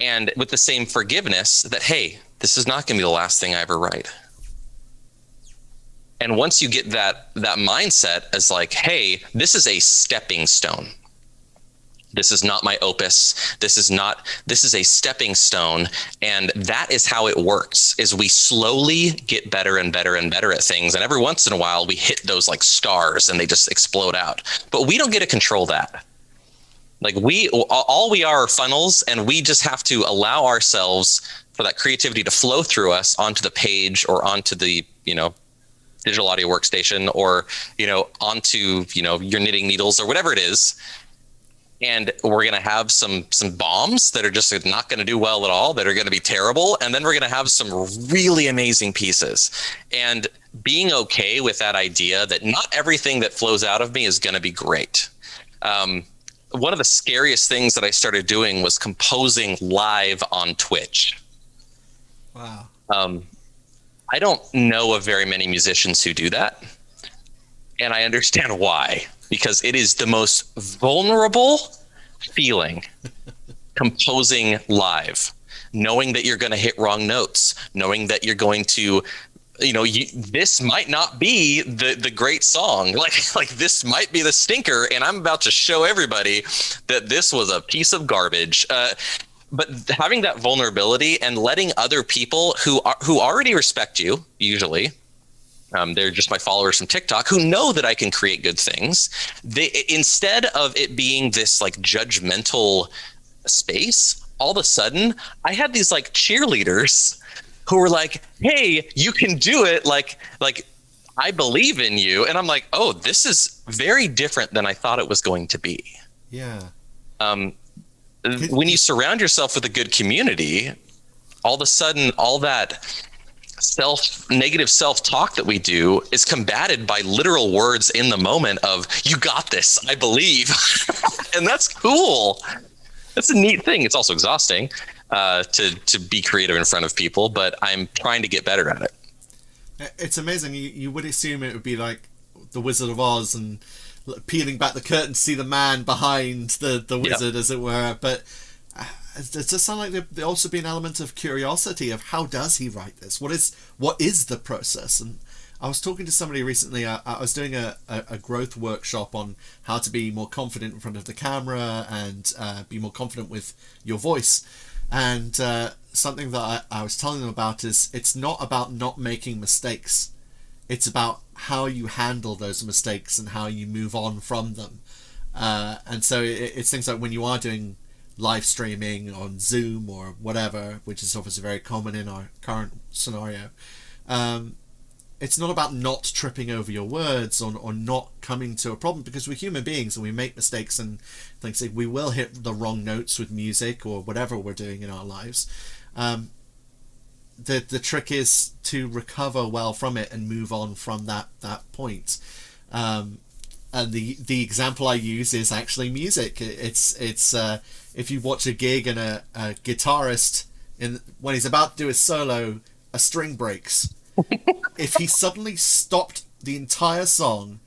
and with the same forgiveness that, hey, this is not going to be the last thing I ever write. And once you get that mindset as like, hey, this is a stepping stone. This is not my opus. This is a stepping stone. And that is how it works, is we slowly get better and better and better at things. And every once in a while we hit those like stars and they just explode out. But we don't get to control that. Like, all we are funnels, and we just have to allow ourselves for that creativity to flow through us onto the page or onto the, digital audio workstation, or, onto, your knitting needles or whatever it is. And we're going to have some bombs that are just not going to do well at all, that are going to be terrible. And then we're going to have some really amazing pieces. And being okay with that idea that not everything that flows out of me is going to be great. One of the scariest things that I started doing was composing live on Twitch. Wow. I don't know of very many musicians who do that. And I understand why, because it is the most vulnerable feeling, composing live, knowing that you're going to hit wrong notes, knowing that you're going to, this might not be the great song. Like this might be the stinker, and I'm about to show everybody that this was a piece of garbage. but having that vulnerability and letting other people who already respect you, usually, they're just my followers from TikTok, who know that I can create good things. They, instead of it being this like judgmental space, all of a sudden I had these like cheerleaders who were like, "Hey, you can do it! Like I believe in you." And I'm like, "Oh, this is very different than I thought it was going to be." Yeah. When you surround yourself with a good community, all of a sudden, all that negative self-talk that we do is combated by literal words in the moment of, "You got this, I believe." And that's cool. That's a neat thing. It's also exhausting to be creative in front of people, but I'm trying to get better at it. It's amazing. You would assume it would be like the Wizard of Oz and peeling back the curtain to see the man behind the wizard, as it were, but it does sound like there also be an element of curiosity of how does he write this? What is the process? And I was talking to somebody recently. I was doing a growth workshop on how to be more confident in front of the camera and be more confident with your voice. And something that I was telling them about is it's not about not making mistakes. It's about how you handle those mistakes and how you move on from them. And so it's things like when you are doing live streaming on Zoom or whatever, which is obviously very common in our current scenario. It's not about not tripping over your words or not coming to a problem, because we're human beings and we make mistakes and things. We will hit the wrong notes with music or whatever we're doing in our lives. The trick is to recover well from it and move on from that point. And the example I use is actually music. It's if you watch a gig and a guitarist when he's about to do his solo, a string breaks. If he suddenly stopped the entire song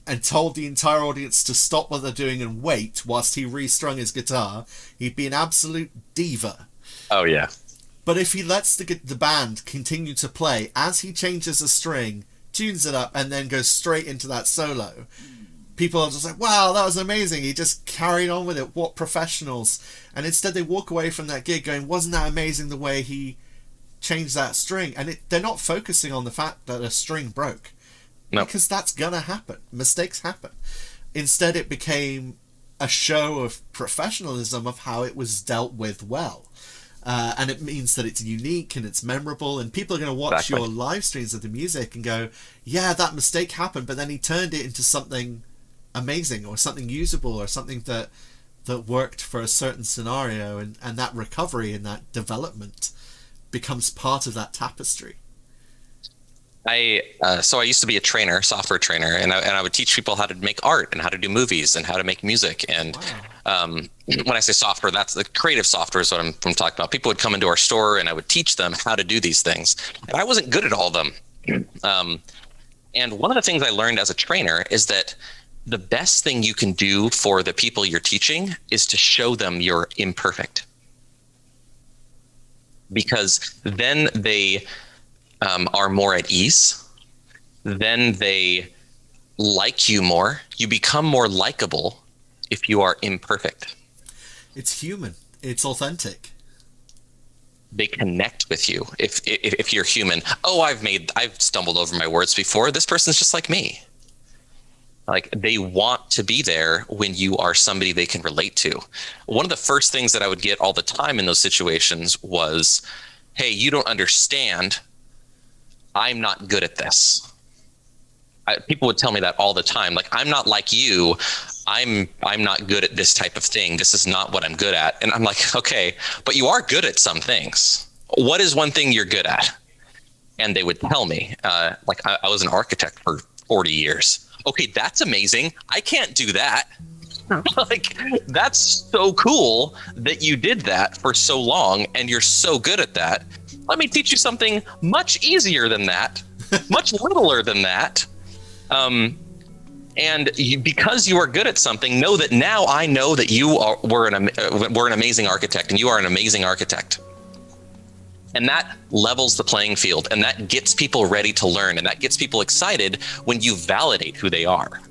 and told the entire audience to stop what they're doing and wait whilst he restrung his guitar, he'd be an absolute diva. Oh yeah. But if he lets the band continue to play as he changes a string, tunes it up, and then goes straight into that solo, people are just like, "Wow, that was amazing. He just carried on with it. What professionals." And instead they walk away from that gig going, "Wasn't that amazing the way he changed that string?" And they're not focusing on the fact that a string broke. No. Because that's gonna happen. Mistakes happen. Instead it became a show of professionalism of how it was dealt with well. And it means that it's unique and it's memorable, and people are going to watch your live streams of the music and go, "Yeah, that mistake happened, but then he turned it into something amazing or something usable or something that worked for a certain scenario," and that recovery and that development becomes part of that tapestry. So I used to be a trainer, software trainer, and I would teach people how to make art and how to do movies and how to make music. And when I say software, that's the creative software is what I'm talking about. People would come into our store and I would teach them how to do these things. And I wasn't good at all of them. And one of the things I learned as a trainer is that the best thing you can do for the people you're teaching is to show them you're imperfect. Because then they are more at ease, then they like you more. You become more likable if you are imperfect. It's human. It's authentic. They connect with you if you're human. "Oh, I've stumbled over my words before. This person's just like me." Like, they want to be there when you are somebody they can relate to. One of the first things that I would get all the time in those situations was, "Hey, you don't understand. I'm not good at this." People would tell me that all the time. Like, "I'm not like you. I'm not good at this type of thing. This is not what I'm good at." And I'm like, "Okay, but you are good at some things. What is one thing you're good at?" And they would tell me, like, I was an architect for 40 years. "Okay, that's amazing. I can't do that." Like, that's so cool that you did that for so long and you're so good at that. Let me teach you something much easier than that, much littler than that. And because you are good at something, know that now I know that we're an amazing architect, and you are an amazing architect. And that levels the playing field, and that gets people ready to learn, and that gets people excited when you validate who they are.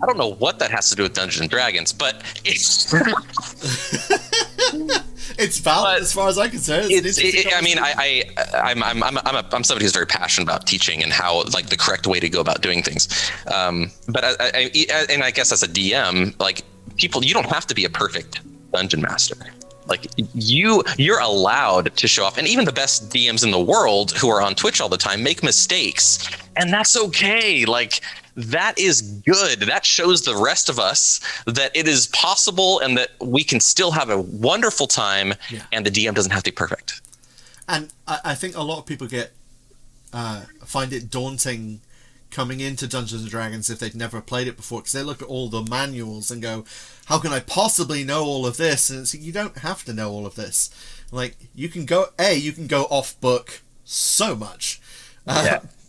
I don't know what that has to do with Dungeons and Dragons, but it's it's valid as far as I'm concerned. I'm somebody who's very passionate about teaching and how, like, the correct way to go about doing things. But I guess as a DM, like, people, you don't have to be a perfect dungeon master. Like, you're allowed to show off, and even the best DMs in the world who are on Twitch all the time make mistakes, and that's okay. Like, that is good. That shows the rest of us that it is possible and that we can still have a wonderful time, and the DM doesn't have to be perfect. And I think a lot of people find it daunting coming into Dungeons and Dragons if they've never played it before, because they look at all the manuals and go, how can I possibly know all of this? And it's, you don't have to know all of this. Like, you can go off book so much.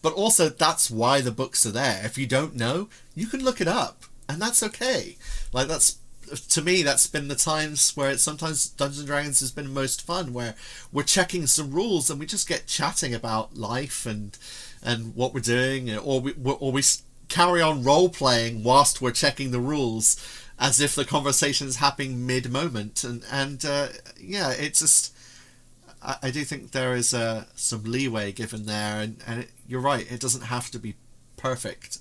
But also, that's why the books are there. If you don't know, you can look it up, and that's okay. Like, to me, that's been the times where sometimes Dungeons & Dragons has been most fun, where we're checking some rules and we just get chatting about life and what we're doing, or we carry on role-playing whilst we're checking the rules, as if the conversation is happening mid-moment. And it's just... I do think there is some leeway given there, and you're right, it doesn't have to be perfect.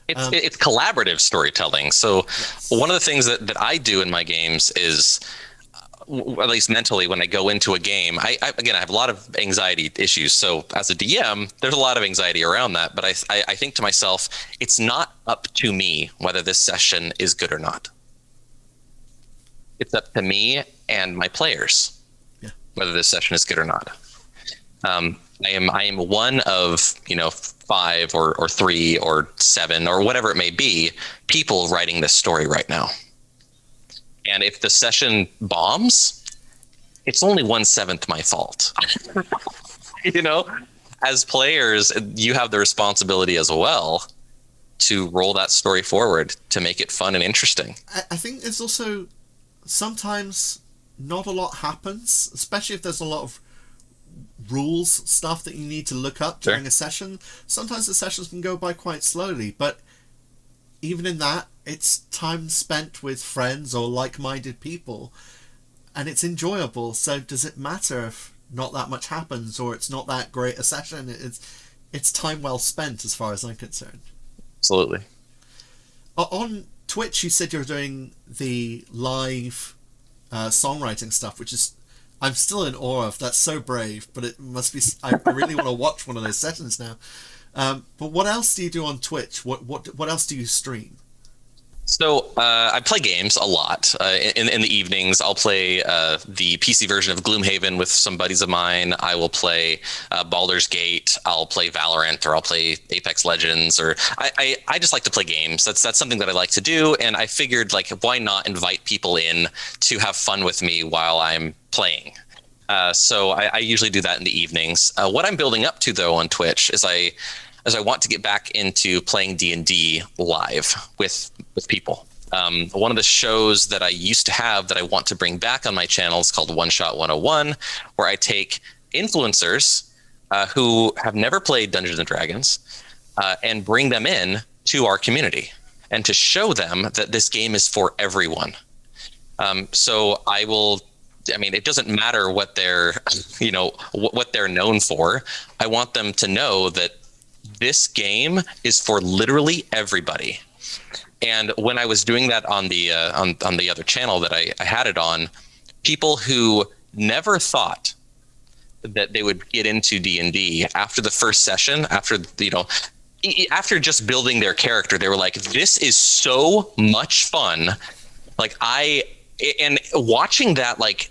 It's collaborative storytelling. So yes. One of the things that I do in my games is, at least mentally, when I go into a game, I have a lot of anxiety issues. So as a DM, there's a lot of anxiety around that. But I think to myself, it's not up to me whether this session is good or not. It's up to me and my players whether this session is good or not. I am one of 5 or 3 or 7 or whatever it may be people writing this story right now. And if the session bombs, it's only 1/7 my fault. As players, you have the responsibility as well to roll that story forward to make it fun and interesting. I think there's also sometimes not a lot happens, especially if there's a lot of rules stuff that you need to look up during a session. Sometimes the sessions can go by quite slowly, but even in that, it's time spent with friends or like-minded people, and it's enjoyable. So does it matter if not that much happens or it's not that great a session? It's time well spent as far as I'm concerned. Absolutely. On Twitch, you said you're doing the live songwriting stuff, which is, I'm still in awe of. That's so brave, but it must be, I really want to watch one of those sessions now. But what else do you do on Twitch? What else do you stream? So I play games a lot. In the evenings, I'll play the PC version of Gloomhaven with some buddies of mine. I will play Baldur's Gate. I'll play Valorant, or I'll play Apex Legends. Or I just like to play games. That's something that I like to do. And I figured, like, why not invite people in to have fun with me while I'm playing? So I usually do that in the evenings. What I'm building up to, though, on Twitch is I want to get back into playing D&D live with people. One of the shows that I used to have that I want to bring back on my channel is called One Shot 101, where I take influencers who have never played Dungeons and Dragons and bring them in to our community and to show them that this game is for everyone. So it doesn't matter what they're, what they're known for. I want them to know that this game is for literally everybody. And when I was doing that on the on the other channel that I had it on, people who never thought that they would get into D&D after the first session, after just building their character, they were like, this is so much fun. And watching that, like,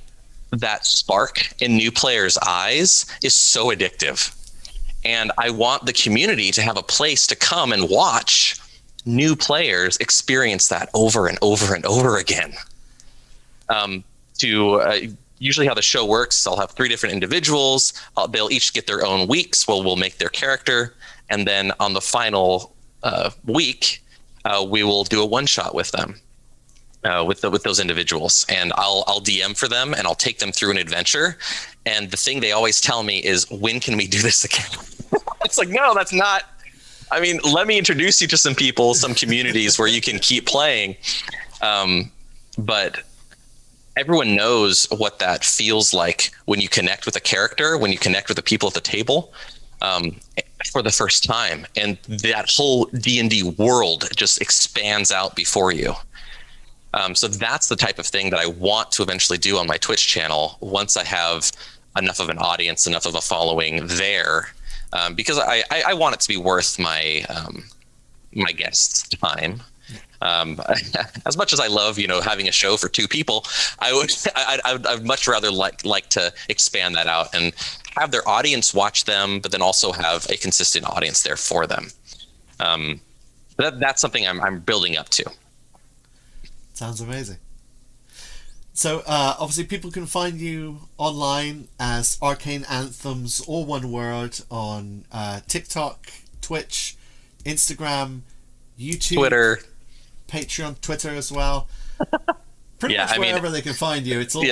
that spark in new players' eyes is so addictive. And I want the community to have a place to come and watch new players experience that over and over and over again. Usually how the show works, I'll have 3 different individuals. They'll each get their own weeks. We'll make their character. And then on the final week, we will do a one-shot with them. With those individuals, and I'll DM for them, and I'll take them through an adventure. And the thing they always tell me is, when can we do this again? It's like, no, that's not I mean, let me introduce you to some people, some communities where you can keep playing. But everyone knows what that feels like when you connect with a character, when you connect with the people at the table for the first time, and that whole D&D world just expands out before you. So that's the type of thing that I want to eventually do on my Twitch channel once I have enough of an audience, enough of a following there, because I want it to be worth my my guests' time. As much as I love, having a show for 2 people, I'd much rather like to expand that out and have their audience watch them, but then also have a consistent audience there for them. That's something I'm building up to. Sounds amazing. So obviously people can find you online as Arcane Anthems, all one word, on TikTok, Twitch, Instagram, YouTube, Twitter, Patreon, Twitter as well. Pretty much wherever they can find you. It's all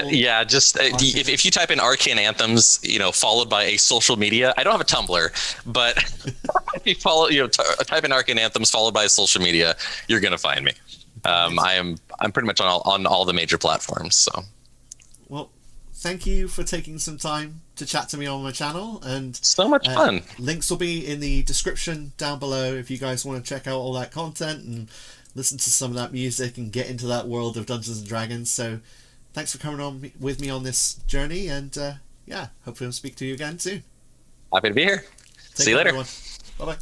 just if you type in Arcane Anthems, followed by a social media. I don't have a Tumblr, but if you follow, type in Arcane Anthems followed by a social media, you're gonna find me. I'm pretty much on all the major platforms. So, well, thank you for taking some time to chat to me on my channel, and so much fun. Links will be in the description down below if you guys want to check out all that content and listen to some of that music and get into that world of Dungeons and Dragons. So, thanks for coming on with me on this journey, and hopefully I'll speak to you again soon. Happy to be here. See you later. Bye bye.